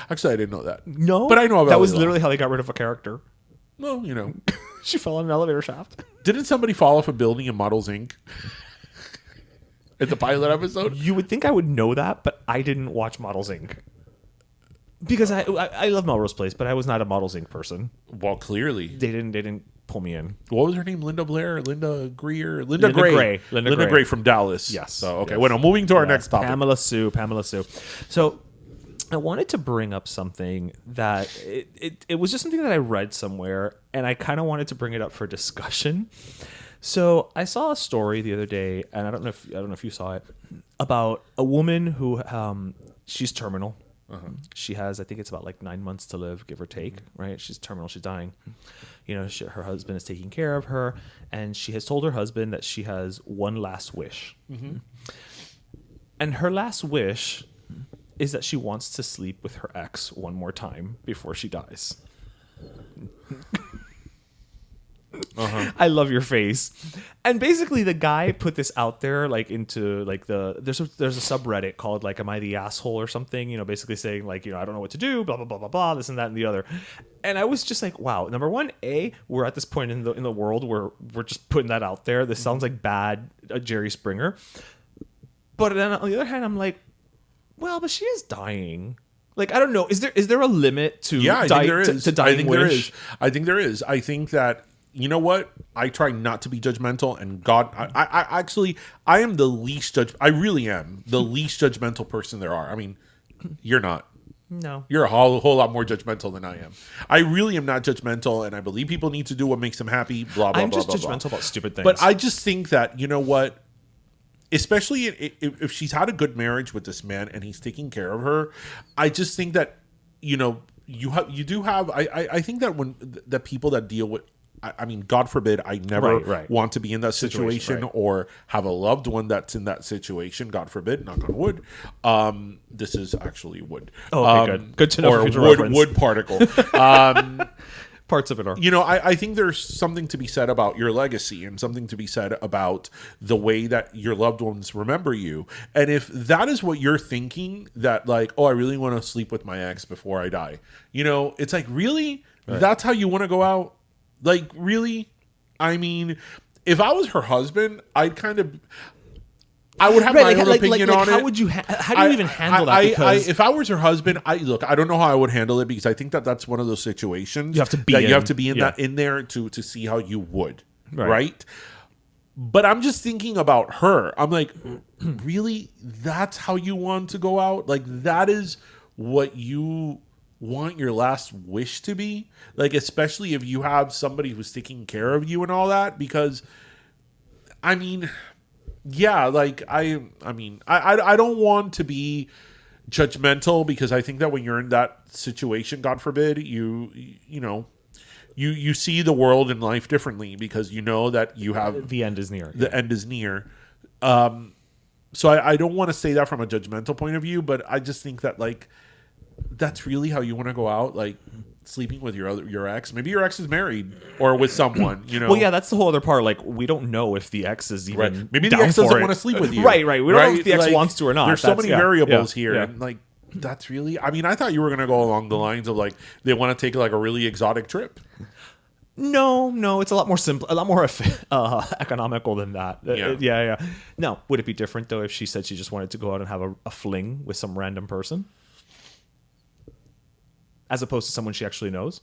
Actually, I didn't know that. No? But I know about that was LA literally Law. how they got rid of a character. Well, She fell in an elevator shaft. Didn't somebody fall off a building in Models, Inc.? In the pilot episode? You would think I would know that, but I didn't watch Models, Inc. Because I love Melrose Place, but I was not a Models, Inc. person. Well, clearly. They didn't pull me in. What was her name? Linda Blair? Linda Greer? Linda Gray. Linda Gray from Dallas. Yes. So, okay. Yes. Well, moving to our next topic. Pamela Sue. So I wanted to bring up something that it was just something that I read somewhere, and I kind of wanted to bring it up for discussion. So I saw a story the other day, and I don't know if you saw it, about a woman who she's terminal. Uh-huh. She has, I think it's about 9 months to live, give or take. Right? She's terminal. She's dying. Her husband is taking care of her, and she has told her husband that she has one last wish. Mm-hmm. And her last wish is that she wants to sleep with her ex one more time before she dies. I love your face. And basically the guy put this out there like into like there's a subreddit called like Am I the Asshole or something, you know, basically saying like, you know, I don't know what to do, blah blah blah blah blah, this and that and the other. And I was just like, wow, number one, we're at this point in the world where we're just putting that out there. This sounds like bad Jerry Springer. But then on the other hand, I'm like, well, but she is dying. Like, I don't know. Is there a limit to I think there is. To dying wish? I think there is. I think that, you know what? I try not to be judgmental, and God, I am the least I really am the least judgmental person there are. I mean, you're not. No. You're a whole lot more judgmental than I am. I really am not judgmental, and I believe people need to do what makes them happy, blah, blah, I'm blah, just blah, judgmental blah. about stupid things. But I just think that, you know what? Especially if she's had a good marriage with this man and he's taking care of her, I just think that, you know, you do have. I think that when the people that deal with, I mean, God forbid, I never want to be in that situation or have a loved one that's in that situation. God forbid, knock on wood. This is actually wood. Oh, okay, good to know. Or for future reference. wood particle. Parts of it are. You know, I think there's something to be said about your legacy and something to be said about the way that your loved ones remember you. And if that is what you're thinking, that like, oh, I really want to sleep with my ex before I die. You know, it's like, really? Right. That's how you want to go out? Like, really? I mean, if I was her husband, I would have my own opinion on it. How would you? How do you even handle that? Because if I was her husband, I don't know how I would handle it, because I think that that's one of those situations you have to be in there to see how you would, right? But I'm just thinking about her. I'm like, really? That's how you want to go out? Like, that is what you want your last wish to be? Like, especially if you have somebody who's taking care of you and all that, because, I mean. Yeah, like I mean, I don't want to be judgmental, because I think that when you're in that situation, God forbid, you see the world and life differently, because you know that you have the end is near. The end is near. So I don't want to say that from a judgmental point of view, but I just think that like that's really how you want to go out, like sleeping with your ex. Maybe your ex is married or with someone, you know. Well, yeah, that's the whole other part. Like, we don't know if the ex is even maybe the ex doesn't want to sleep with you. Right. We don't know if the ex wants to or not. There's so many variables here, and like that's really. I mean, I thought you were going to go along the lines of like they want to take like a really exotic trip. No, it's a lot more simple, a lot more economical than that. Yeah. Now, would it be different though if she said she just wanted to go out and have a fling with some random person, as opposed to someone she actually knows?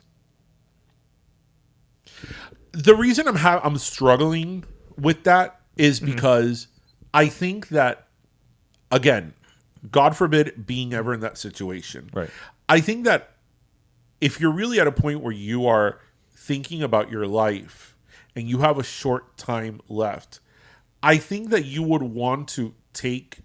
The reason I'm struggling with that is because I think that, again, God forbid being ever in that situation. Right. I think that if you're really at a point where you are thinking about your life and you have a short time left, I think that you would want to take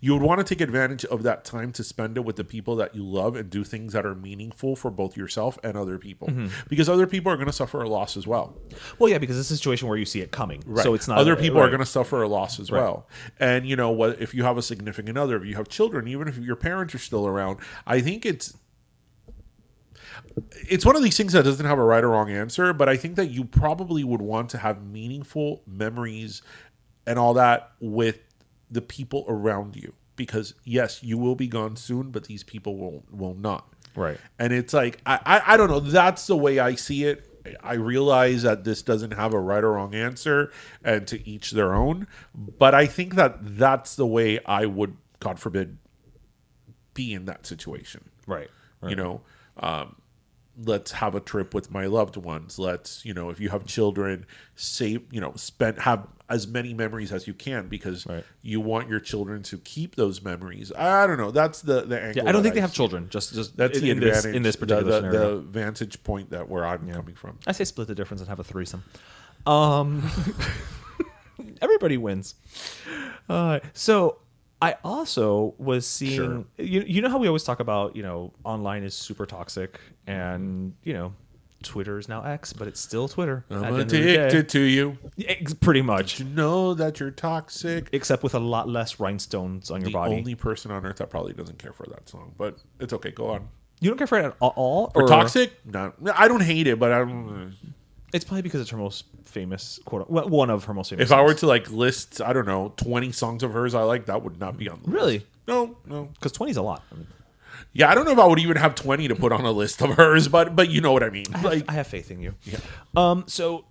advantage of that time to spend it with the people that you love and do things that are meaningful for both yourself and other people, because other people are going to suffer a loss as well. Well, yeah, because it's a situation where you see it coming, so it's not other people are going to suffer a loss as well. And you know what? If you have a significant other, if you have children, even if your parents are still around, I think it's one of these things that doesn't have a right or wrong answer, but I think that you probably would want to have meaningful memories and all that with the people around you, because yes, you will be gone soon, but these people will not. Right. And it's like, I don't know. That's the way I see it. I realize that this doesn't have a right or wrong answer, and to each their own. But I think that that's the way I would, God forbid, be in that situation. Right. You know, let's have a trip with my loved ones. Let's, if you have children, have as many memories as you can, because you want your children to keep those memories. I don't know. That's the angle. Yeah, I don't think they have children. Just that's the advantage in this particular scenario. The vantage point that where I'm coming from. I say split the difference and have a threesome. Everybody wins. So I also was seeing, you know how we always talk about, online is super toxic, and, Twitter is now X, but it's still Twitter. I'm addicted to you. Pretty much. Did you know that you're toxic? Except with a lot less rhinestones on your body. The only person on earth that probably doesn't care for that song, but it's okay. Go on. You don't care for it at all? For toxic? No, I don't hate it, but I don't. It's probably because it's her most famous quote. Well, one of her most famous. If I were to like list, I don't know, 20 songs of hers I like, that would not be on the list. Really? No. Because 20 is a lot. Yeah, I don't know if I would even have 20 to put on a list of hers, but you know what I mean. I have faith in you. Yeah. So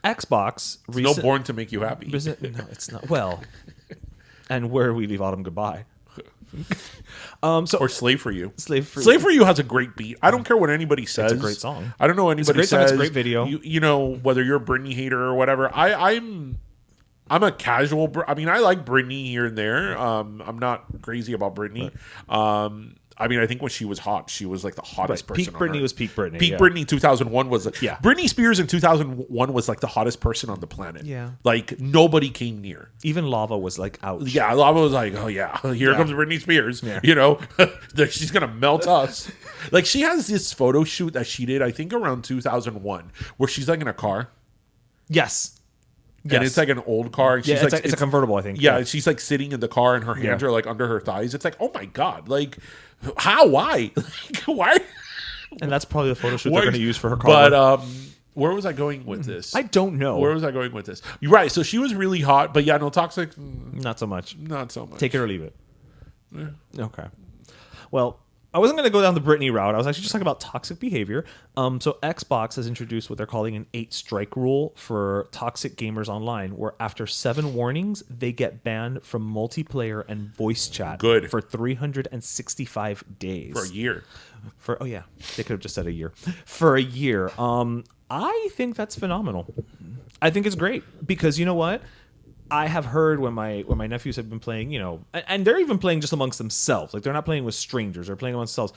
Xbox. No Born to Make You Happy. No, it's not. Well, and Where We Leave Autumn Goodbye. Or Slave for You. Slave for You has a great beat. I don't care what anybody says. It's a great song. I don't know what anybody says. It's a great video. You know, whether you're a Britney hater or whatever. I'm a casual. I mean, I like Britney here and there. I'm not crazy about Britney. Right. I mean, I think when she was hot, she was like the hottest person. Peak Britney was peak Britney. Peak Britney 2001 was Britney Spears in 2001 was like the hottest person on the planet. Yeah. Like nobody came near. Even Lava was like, ouch. Yeah, Lava was like, oh yeah, here comes Britney Spears. Yeah. You know, she's going to melt us. Like she has this photo shoot that she did, I think around 2001, where she's like in a car. Yes. And it's like an old car. And she's it's a convertible, I think. Yeah, she's like sitting in the car and her hands are like under her thighs. It's like, oh my God. Like, how? Why? Like, why? And that's probably the photo shoot they're going to use for her car. But where was I going with this? I don't know. Where was I going with this? You're right. So she was really hot. But yeah, no, Toxic. Not so much. Not so much. Take it or leave it. Yeah. Okay. Well, I wasn't going to go down the Britney route. I was actually just talking about toxic behavior. So Xbox has introduced what they're calling an 8-strike rule for toxic gamers online, where after 7 warnings, they get banned from multiplayer and voice chat for 365 days. For a year. They could have just said a year. For a year. I think that's phenomenal. I think it's great because you know what? I have heard when my nephews have been playing, you know, and they're even playing just amongst themselves. Like they're not playing with strangers; they're playing amongst themselves.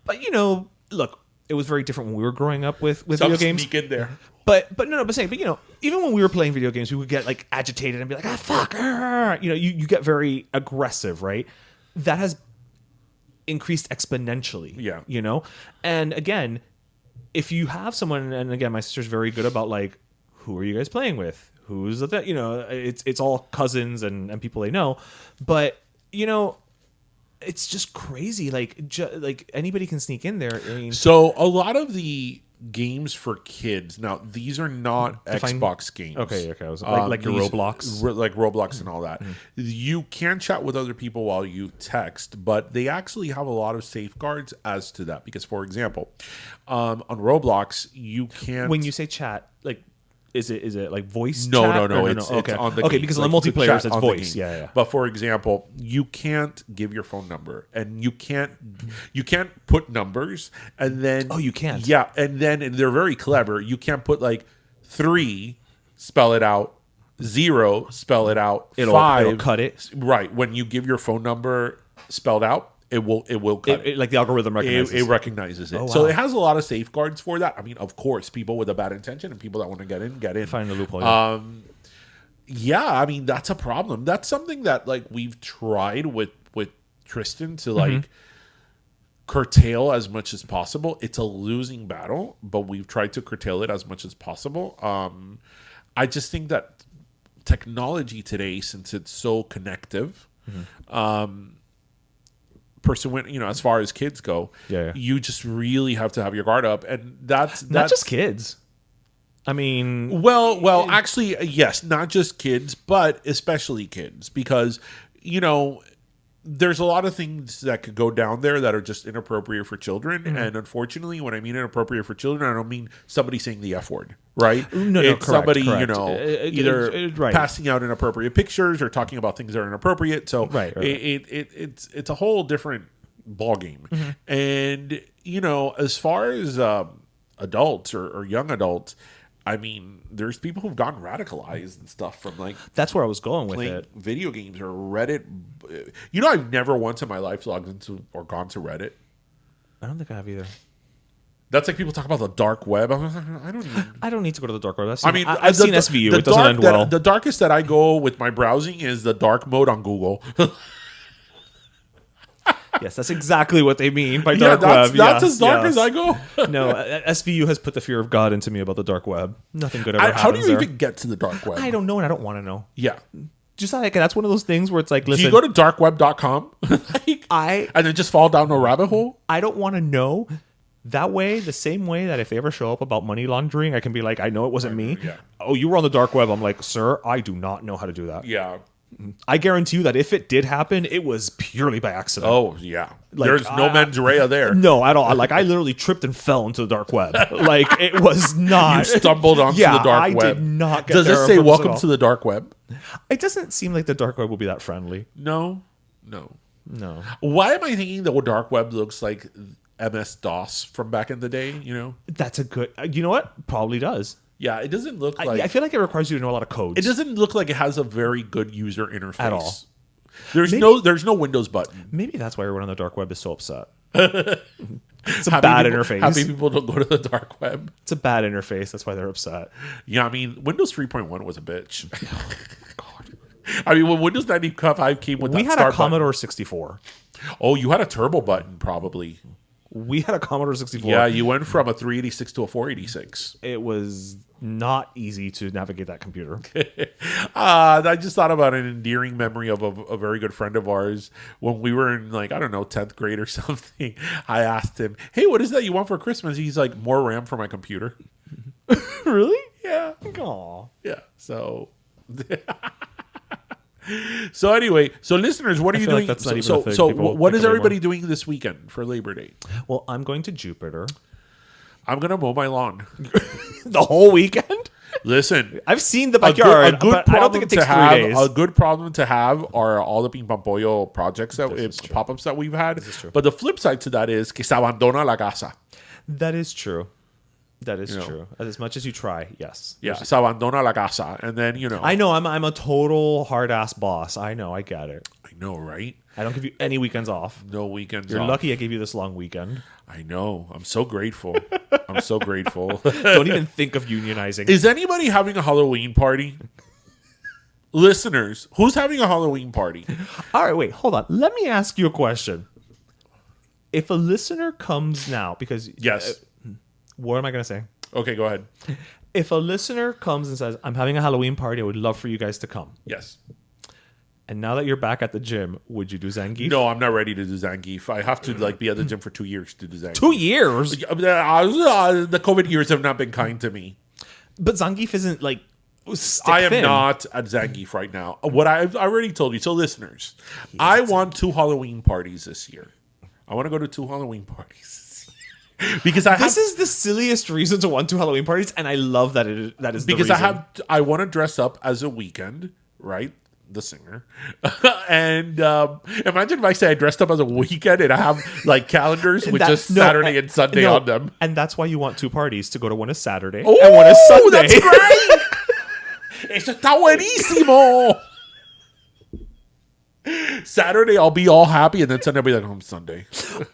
But you know, look, it was very different when we were growing up with video games. Sneak in there. But you know, even when we were playing video games, we would get like agitated and be like, fuck, you know, you get very aggressive, right? That has increased exponentially. Yeah, you know, and again, if you have someone, and again, my sister's very good about like, who are you guys playing with? Who's that? You know, it's all cousins and people they know, but you know, it's just crazy. Like anybody can sneak in there. I mean, so a lot of the games for kids now, these are not Xbox games. Okay. I was like your Roblox, like Roblox and all that. You can chat with other people while you text, but they actually have a lot of safeguards as to that. Because, for example, on Roblox, you can't. When you say chat, like. Is it like voice? No. It's on the game. Game. Because like on the multiplayer it's voice. Yeah. But for example, you can't give your phone number, and you can't put numbers, and then you can't. Yeah, and they're very clever. You can't put like 3, spell it out, 0, spell it out, 5, it'll cut it. Right when you give your phone number spelled out. It will cut it. Like the algorithm recognizes it. It recognizes it. Oh, wow. So it has a lot of safeguards for that. I mean, of course, people with a bad intention and people that want to get in. Find the loophole. Yeah, I mean, that's a problem. That's something that like we've tried with Tristan to like curtail as much as possible. It's a losing battle, but we've tried to curtail it as much as possible. I just think that technology today, since it's so connective, pursuant, you know, as far as kids go, you just really have to have your guard up, and that's not just kids. I mean, well, actually, yes, not just kids, but especially kids, because you know, there's a lot of things that could go down there that are just inappropriate for children, and unfortunately, when I mean inappropriate for children, I don't mean somebody saying the F word, right? No, it's correct, somebody, correct. You know, either passing out inappropriate pictures or talking about things that are inappropriate. So it's a whole different ball game. And you know, as far as adults or young adults, I mean, there's people who've gotten radicalized and stuff from like that's where I was going with it. Video games or Reddit. You know, I've never once in my life logged into or gone to Reddit. I don't think I have either. That's like people talk about the dark web. I don't need to go to the dark web. I've seen SVU. It doesn't end well. The darkest that I go with my browsing is the dark mode on Google. Yes, that's exactly what they mean by dark web. That's as dark as I go. No, SVU has put the fear of God into me about the dark web. Nothing good ever happens How do you there. even get to the dark web? I don't know, and I don't want to know. Yeah. Just like that's one of those things where it's like, listen. Do you go to darkweb.com? And then just fall down a rabbit hole? I don't want to know That way, the same way that if they ever show up about money laundering, I can be like, I know it wasn't me. Yeah. Oh, you were on the dark web. I'm like, sir, I do not know how to do that. Yeah. I guarantee you that if it did happen, it was purely by accident. Oh, yeah. Like, There's no mens rea there. No, at all. Like, I literally tripped and fell into the dark web. Like, it was not. You stumbled onto the dark web. I did not get Does there this on say purpose welcome at all. to the dark web? It doesn't seem like the dark web will be that friendly. No. No. Why am I thinking the dark web looks like MS-DOS from back in the day, you know? That's a good... You know what? Probably does. Yeah, it doesn't look like... I feel like it requires you to know a lot of codes. It doesn't look like it has a very good user interface. At all. There's no Windows button. Maybe that's why everyone on the dark web is so upset. It's a Happy bad people- interface. Happy people don't go to the dark web. It's a bad interface. That's why they're upset. Yeah, I mean, Windows 3.1 was a bitch. God. I mean, when Windows 95 came with We that had start a Commodore 64. button. Oh, you had a turbo button, probably. We had a Commodore 64. Yeah, you went from a 386 to a 486. It was not easy to navigate that computer. I just thought about an endearing memory of a very good friend of ours when we were in, like, I don't know, 10th grade or something. I asked him, hey, what is that you want for Christmas? He's like, more RAM for my computer. Really? Yeah. Aw. Yeah. So... So anyway, so listeners, what are you feel like doing? that's not even So, a thing so people what think is of everybody doing this weekend for Labor Day? Well, I'm going to Jupiter. I'm gonna mow my lawn. The whole weekend? Listen, I've seen the backyard, but I don't think it takes 3 days. A good problem to have are all the Pimpampollo projects pop-ups that we've had. true. But the flip side to that is que se abandona la casa. That is true. That is You know. true. As much as you try, yes. Yeah, se abandona la casa, and then I know I'm a total hard ass boss. I know, I get it. I know, right? I don't give you any weekends off. No weekends. You're off. lucky I gave you this long weekend. I know. I'm so grateful. I'm so grateful. Don't even think of unionizing. Is anybody having a Halloween party? Listeners, who's having a Halloween party? All right, wait, hold on. Let me ask you a question. If a listener comes now, because Yes. what am I going to say? Okay, go ahead. If a listener comes and says, I'm having a Halloween party, I would love for you guys to come. Yes. And now that you're back at the gym, would you do Zangief? No, I'm not ready to do Zangief. I have to be at the gym for 2 years to do Zangief. 2 years? The COVID years have not been kind to me. But Zangief isn't like stick I am thin. not at Zangief right now. What I've already told you. So listeners, I want 2 Halloween parties this year. I want to go to 2 Halloween parties. Because This is the silliest reason to want 2 Halloween parties, and I love that that is because the reason. I want to dress up as a Weeknd, right? The singer. And imagine if I say I dressed up as a Weeknd and I have like calendars with just Saturday and Sunday on them. And that's why you want 2 parties, to go to one is Saturday Oh, and one is Sunday. that's great! Eso está buenísimo! Saturday I'll be all happy, and then Sunday I'll be like, oh, Sunday.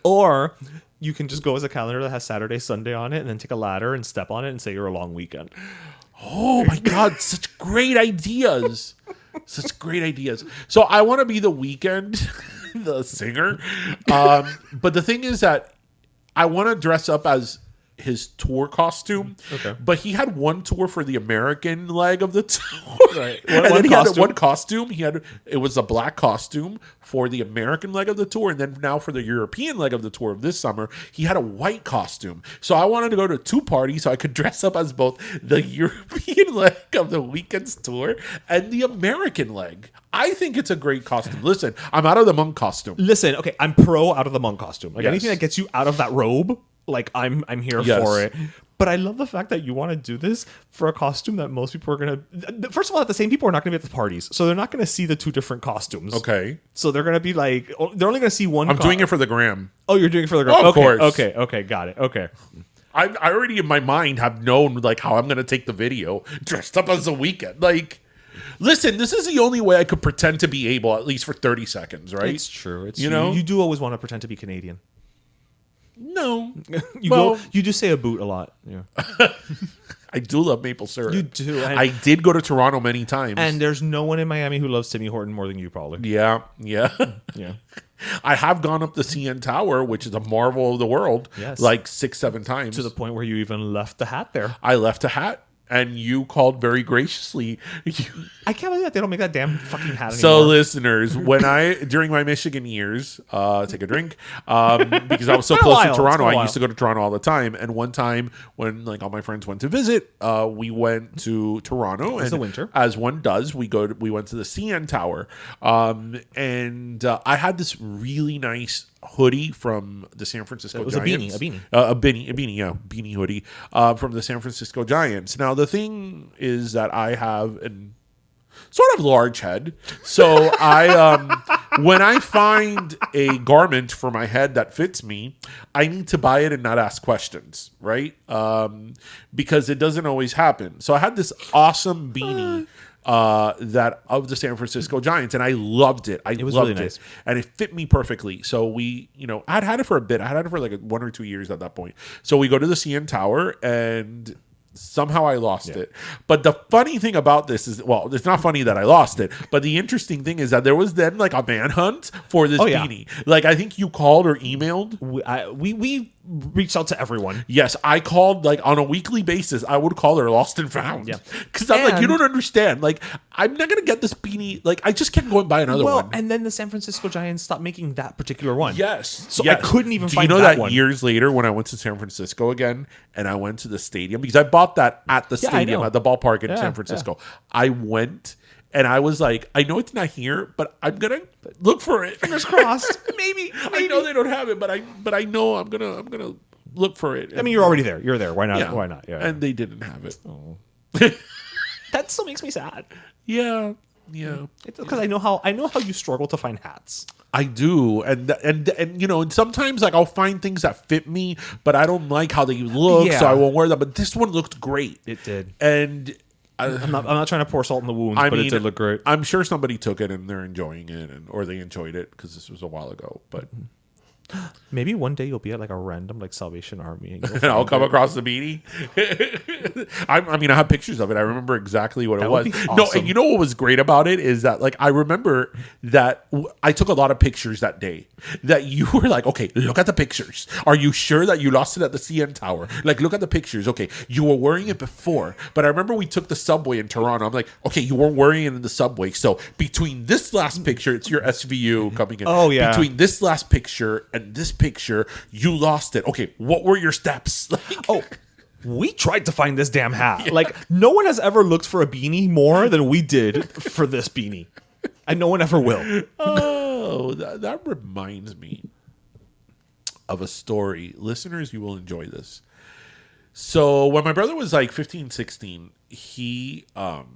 Or you can just go as a calendar that has Saturday, Sunday on it, and then take a ladder and step on it and say you're a long weekend. Oh my God, such great ideas. Such great ideas. So I want to be the Weeknd, the singer. But the thing is that I want to dress up as his tour costume. Okay. But he had one tour for the American leg of the tour. Right. And One then he had costume. one costume. It was a black costume for the American leg of the tour. And then now for the European leg of the tour of this summer, he had a white costume. So I wanted to go to 2 parties so I could dress up as both the European leg of the Weeknd's tour and the American leg. I think it's a great costume. Listen, I'm out of the monk costume. Listen, okay, I'm pro out of the monk costume. Like Yes. anything that gets you out of that robe, like I'm here Yes. for it. But I love the fact that you want to do this for a costume that most people are going to... First of all, the same people are not going to be at the parties. So they're not going to see the 2 different costumes. Okay. So they're going to be like... They're only going to see one... I'm doing it for the gram. Oh, you're doing it for the girl. Of course. Okay, got it. Okay. I already in my mind have known like how I'm going to take the video dressed up as a Weeknd. Like, listen, this is the only way I could pretend to be able, at least for 30 seconds, right? It's true. It's You true. know? You do always want to pretend to be Canadian. No. You do say a boot a lot. Yeah. I do love maple syrup. You do. And, I did go to Toronto many times. and there's no one in Miami who loves Timmy Horton more than you, probably. yeah. Yeah. I have gone up the CN Tower, which is a marvel of the world, Yes. like 6-7 times. To the point where you even left the hat there. I left a hat and you called very graciously. I can't believe that they don't make that damn fucking hat anymore. So, listeners, during my Michigan years, take a drink, because I was so close to Toronto, I used to go to Toronto all the time. And one time when like all my friends went to visit, we went to Toronto. It was the winter, as one does. We went to the CN Tower, and I had this really nice hoodie from the San Francisco Giants. A beanie hoodie from the San Francisco Giants. Now the thing is that I have an sort of large head, so when I find a garment for my head that fits me, I need to buy it and not ask questions, right? Because it doesn't always happen. So I had this awesome beanie that of the San Francisco Giants, and I loved it. It was really nice, and it fit me perfectly. So we, I'd had it for a bit. I had it for like 1 or 2 years at that point. So we go to the CN Tower, and somehow I lost it. But the funny thing about this is, well, it's not funny that I lost it, but the interesting thing is that there was then like a manhunt for this beanie. Like I think you called or emailed. We reached out to everyone. Yes, I called like on a weekly basis. I would call her lost and found. Yeah, because I'm like, you don't understand. Like I'm not gonna get this beanie. Like I just can't go and buy another one. And then the San Francisco Giants stopped making that particular one. Yes, so I couldn't even find that one. Do you know that one. Years later, when I went to San Francisco again, and I went to the stadium because I bought that at the stadium at the ballpark in San Francisco. I went. And I was like, I know it's not here, but I'm gonna look for it. Fingers crossed. Maybe. I know they don't have it, but I know I'm gonna look for it. I mean, you're already there. You're there. Why not? Yeah. Why not? Yeah. And they didn't have it. Oh. That still makes me sad. Yeah. Because I know how you struggle to find hats. I do, and sometimes like I'll find things that fit me, but I don't like how they look, so I won't wear them. But this one looked great. It did, and. I'm not trying to pour salt in the wounds, but it did look great. I'm sure somebody took it and they're enjoying it, or they enjoyed it because this was a while ago. But maybe one day you'll be at like a random like Salvation Army, and I'll come across the beanie. I have pictures of it. I remember exactly what it was. Awesome. No, and you know what was great about it is that like I remember that I took a lot of pictures that day. That you were like, okay, look at the pictures. Are you sure that you lost it at the CN Tower? Like, look at the pictures. Okay, you were wearing it before, but I remember we took the subway in Toronto. I'm like, okay, you weren't wearing it in the subway. So between this last picture, it's your SVU coming in. Oh yeah. Between this last picture and this picture, you lost it. Okay, what were your steps? We tried to find this damn hat. Yeah. Like, no one has ever looked for a beanie more than we did for this beanie. And no one ever will. Oh, that reminds me of a story. Listeners, you will enjoy this. So when my brother was like 15, 16, he had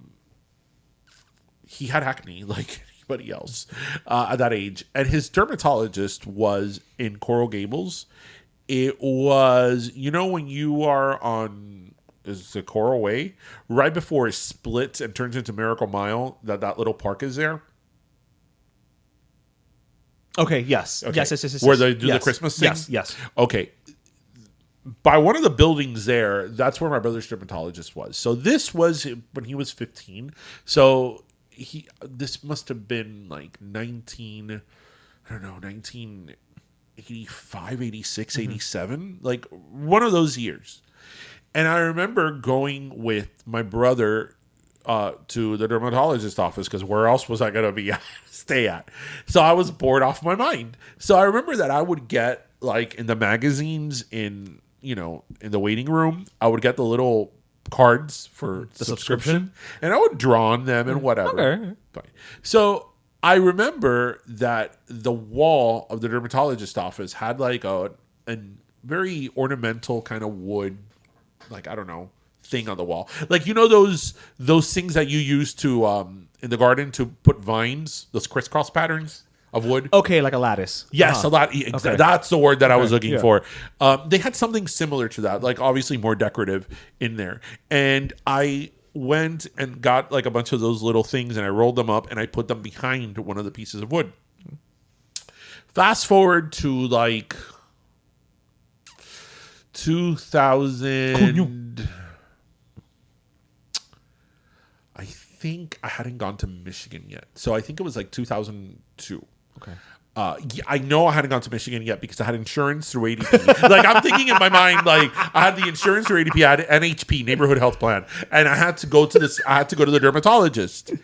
acne like anybody else at that age. And his dermatologist was in Coral Gables. It was, when you are on is the Coral Way, right before it splits and turns into Miracle Mile, that little park is there. Okay, yes. Okay. Yes. Where they do the Christmas thing? Yes. Okay. By one of the buildings there, that's where my brother's dermatologist was. So this was when he was 15. So this must have been like 1985, 86, 87, like one of those years. And I remember going with my brother to the dermatologist office because where else was I going to stay at? So I was bored off my mind. So I remember that I would get like in the magazines in the waiting room, I would get the little cards for the subscription and I would draw on them and whatever. Okay. Fine. So I remember that the wall of the dermatologist office had like a very ornamental kind of wood, like, I don't know, thing on the wall. Like, those things that you use to in the garden to put vines, those crisscross patterns of wood. Okay, like a lattice. Yes, a lattice. Okay. That's the word that I was looking for. They had something similar to that, like obviously more decorative in there. And I went and got like a bunch of those little things and I rolled them up and I put them behind one of the pieces of wood. Fast forward to like 2000. I think I hadn't gone to Michigan yet. So I think it was like 2002. Okay. I know I hadn't gone to Michigan yet because I had insurance through ADP. Like, I'm thinking in my mind, like, I had the insurance through ADP, I had NHP, Neighborhood Health Plan, and I had to go to the dermatologist. And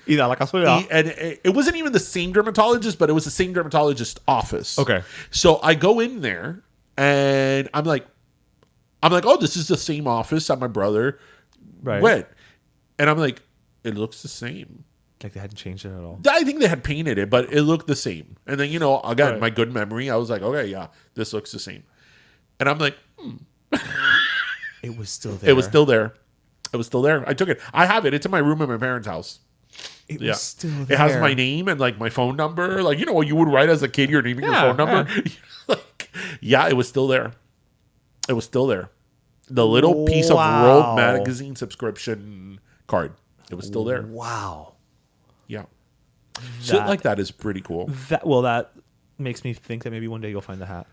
it wasn't even the same dermatologist, but it was the same dermatologist office. Okay. So I go in there, and I'm like, oh, this is the same office that my brother went. And I'm like, it looks the same. Like they hadn't changed it at all. I think they had painted it, but it looked the same. And then, again, my good memory, I was like, okay, yeah, this looks the same. And I'm like, It was still there. It was still there. It was still there. I took it. I have it. It's in my room at my parents' house. It was still there. It has my name and like my phone number. Like, what you would write as a kid, your name and your phone number. Yeah. It was still there. It was still there. The little piece of World Magazine subscription card. It was still there. Wow. Yeah. Shit like that is pretty cool. That makes me think that maybe one day you'll find the hat.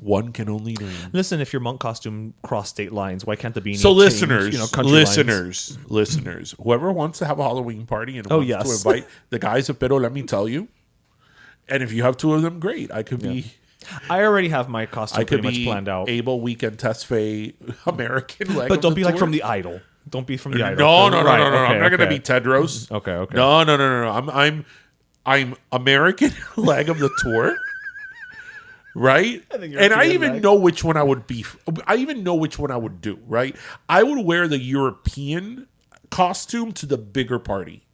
One can only dream. Listen, if your monk costume crossed state lines, why can't the beanie change, listeners, whoever wants to have a Halloween party and wants to invite the guys of Pero, let me tell you. And if you have two of them, great. I could be... I already have my costume pretty much planned out. Abel Weekend Tesfaye American leg. But don't be like from the Idol. Don't be from the Idol. No. I'm not going to be Tedros. Okay. No. I'm American leg of the tour. Right? And I even know which one I would be. I even know which one I would do, right? I would wear the European costume to the bigger party.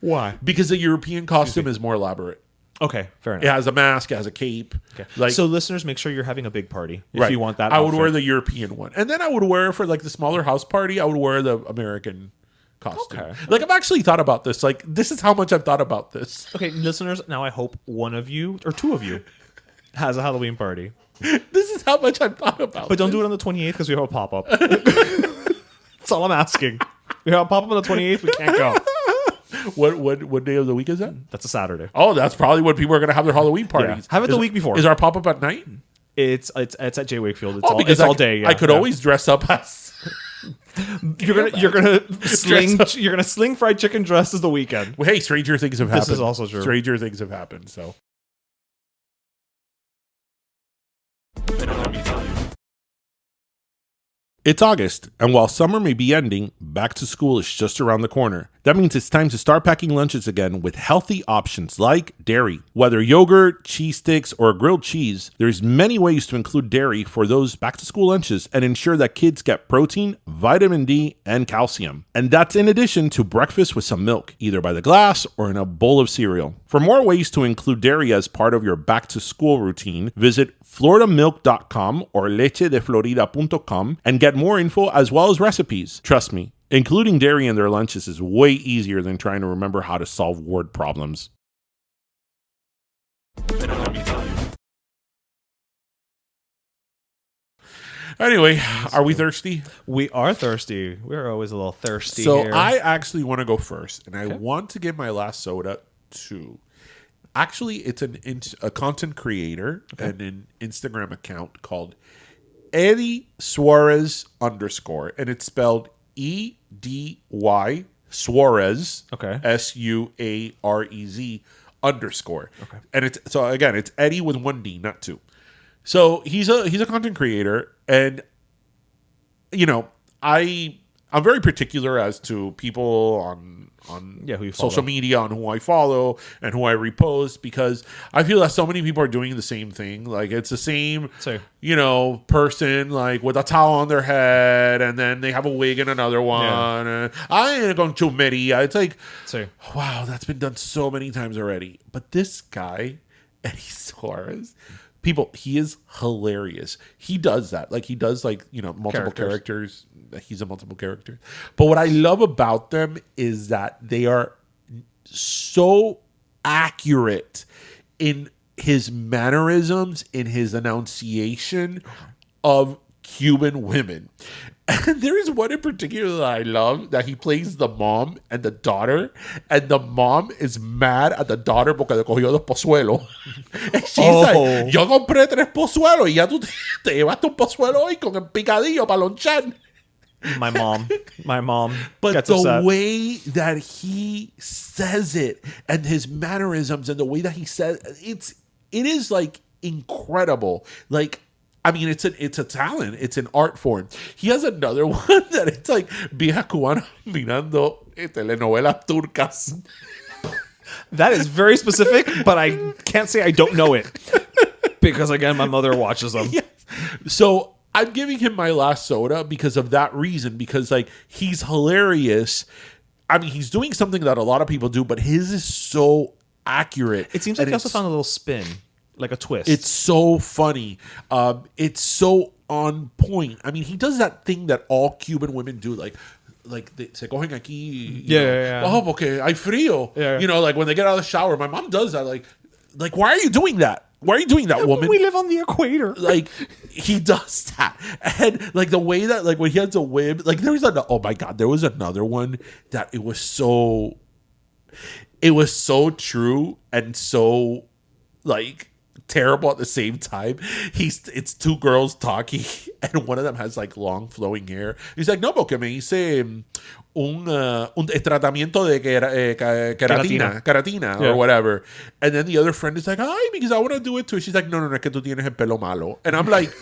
Why? Because the European costume is more elaborate. Okay, fair enough. It has a mask, it has a cape. Okay. So listeners, make sure you're having a big party if you want that I would wear the European one. And then I would wear, for like the smaller house party, I would wear the American costume. Okay. Like, I've actually thought about this. Like, this is how much I've thought about this. Okay, listeners, now I hope one of you, or two of you, has a Halloween party. This is how much I've thought about But don't do it on the 28th because we have a pop-up. That's all I'm asking. We have a pop-up on the 28th, we can't go. What day of the week is that? That's a Saturday. Oh, that's probably when people are going to have their Halloween parties. Yeah. Have it the week before. Is our pop-up at night? It's at J. Wakefield. It's all day. Yeah. I could always dress up as... You're gonna sling fried chicken dress as the weekend. Well, hey, stranger things have happened. This is also true. Stranger things have happened, so... It's August, and while summer may be ending, back to school is just around the corner. That means it's time to start packing lunches again with healthy options like dairy. Whether yogurt, cheese sticks, or grilled cheese, there's many ways to include dairy for those back-to-school lunches and ensure that kids get protein, vitamin D, and calcium. And that's in addition to breakfast with some milk, either by the glass or in a bowl of cereal. For more ways to include dairy as part of your back-to-school routine, visit floridamilk.com or lechedeflorida.com and get more info as well as recipes. Trust me, including dairy in their lunches is way easier than trying to remember how to solve word problems. Anyway, are we thirsty? We are thirsty. We're always a little thirsty so here. I actually want to go first, and I want to give my last soda to... Actually, it's a content creator and an Instagram account called Edy Suarez _, and it's spelled EDY Suarez, SUAREZ _. Okay. And it's Edy with one D, not two. So he's a content creator, and I'm very particular as to people on who you social media, on who I follow and who I repost, because I feel that so many people are doing the same thing. Like, it's the same, person, like, with a towel on their head, and then they have a wig in another one. Yeah. I ain't going to media. It's like, wow, that's been done so many times already. But this guy, Edy Suarez, people, he is hilarious. He does that. Like, he does, multiple characters. He's a multiple character. But what I love about them is that they are so accurate in his mannerisms, in his enunciation of Cuban women. And there is one in particular that I love, that he plays the mom and the daughter, and the mom is mad at the daughter porque le cogió dos pozuelos. And she's like, yo compré 3 pozuelos y ya tú te llevaste un pozuelo hoy con el picadillo para lonchar. My mom But gets the upset. way that he says it and his mannerisms and the way that he says it is like incredible. Like, I mean, it's a talent. It's an art form. He has another one that it's like vieja cubana mirando telenovelas turcas. That is very specific, but I can't say I don't know it because again, my mother watches them. Yes. So I'm giving him my last soda because of that reason. Because like he's hilarious. I mean, he's doing something that a lot of people do, but his is so accurate. It seems like he also found a little spin, like a twist. It's so funny. It's so on point. I mean, he does that thing that all Cuban women do, like se cogen aquí. Yeah. Oh, porque hay frío. Yeah. You know, like when they get out of the shower. My mom does that. Like why are you doing that? Why are you doing that, woman? We live on the equator. Like he does that, and like the way that like when he has a whip, like there was oh my god, there was another one that it was so true and so like terrible at the same time. It's two girls talking, and one of them has like long flowing hair. He's like, no, porque me hice un tratamiento de keratina Yeah. or whatever. And then the other friend is like, ay, because I want to do it too. She's like, no, es que tú tienes el pelo malo. And I'm like,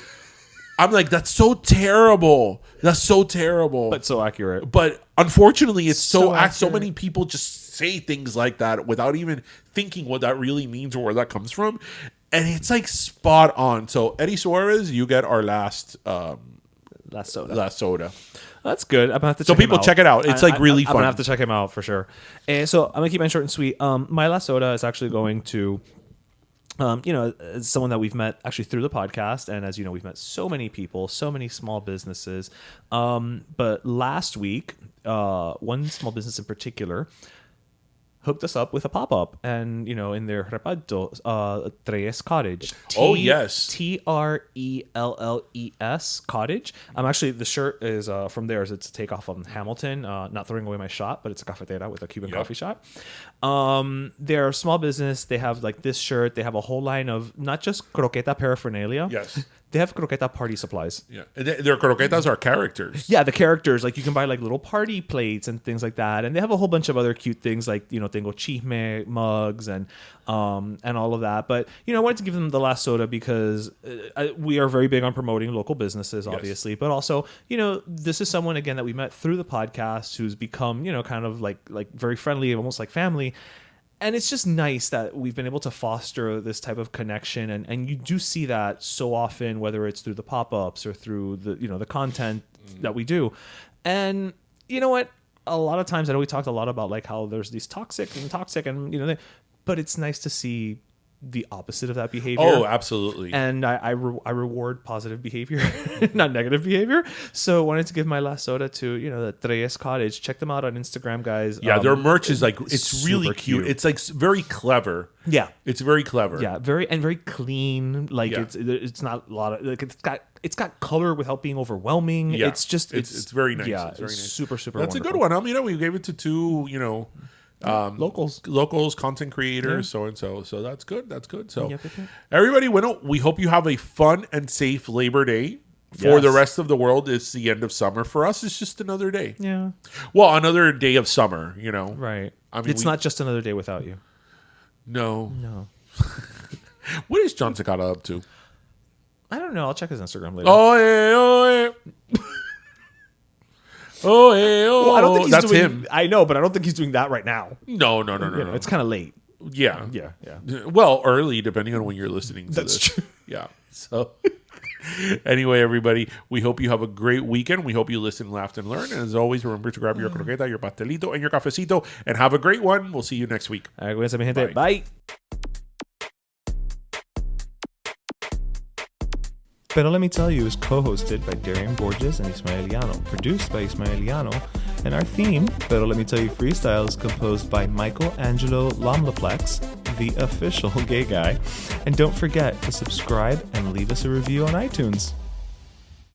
that's so terrible. That's so terrible. But so accurate. But unfortunately, it's so accurate. many people just say things like that without even thinking what that really means or where that comes from. And it's like spot on. So Edy Suarez, you get our last soda. That's good. I'm gonna have to. So check him people out. check it out. It's like really fun. I'm gonna have to check him out for sure. And so I'm gonna keep mine short and sweet. My last soda is actually going to, as someone that we've met actually through the podcast, and as you know, we've met so many people, so many small businesses. But last week, one small business in particular hooked us up with a pop-up, and in their reparto, Trelles Cottage. Oh yes, Trelles Cottage. Actually, the shirt is from theirs. It's a takeoff of Hamilton. Not throwing away my shot, but it's a cafetera with a Cuban coffee shot. They're a small business. They have like this shirt. They have a whole line of not just croqueta paraphernalia. Yes. They have croqueta party supplies. Yeah, their croquetas are characters. Yeah, the characters, like you can buy like little party plates and things like that, and they have a whole bunch of other cute things like tengo chisme mugs and all of that. But I wanted to give them the last soda because we are very big on promoting local businesses, obviously, but also this is someone again that we met through the podcast who's become kind of like very friendly, almost like family. And it's just nice that we've been able to foster this type of connection, and you do see that so often, whether it's through the pop-ups or through the the content that we do. And you know what? A lot of times, I know we talked a lot about like how there's these toxic, and but it's nice to see the opposite of that behavior. Oh, absolutely. And I reward positive behavior, not negative behavior. So wanted to give my last soda to the Trelles Cottage. Check them out on Instagram, guys. Yeah, their merch is like it's really cute. It's like very clever. Yeah, it's very clever. Yeah, very clean. Like it's not a lot of like it's got color without being overwhelming. Yeah. It's just it's very nice. Yeah, it's very nice. super That's wonderful. a good one. We gave it to two locals, content creators, so and so that's good. So everybody, we hope you have a fun and safe Labor Day. For the rest of the world, it's the end of summer. For us, it's just another day. Yeah, well, another day of summer, right. I mean, it's not just another day without you. No. What is John Cicada up to? I don't know. I'll check his Instagram later. Well, I don't think he's that's doing, him. I know, but I don't think he's doing that right now. No. It's kind of late. Yeah. Yeah. Well, early, depending on when you're listening to That's this. true. Yeah. So, anyway, everybody, we hope you have a great weekend. We hope you listen, laughed, and learned. And as always, remember to grab your croqueta, your pastelito, and your cafecito. And have a great one. We'll see you next week. All right, cuídense, mi gente. Bye. Pero Let Me Tell You is co-hosted by Darian Borges and Ismaeliano, produced by Ismaeliano, and our theme, Pero Let Me Tell You Freestyle, is composed by Michael Angelo Lomlaplex, the official gay guy. And don't forget to subscribe and leave us a review on iTunes.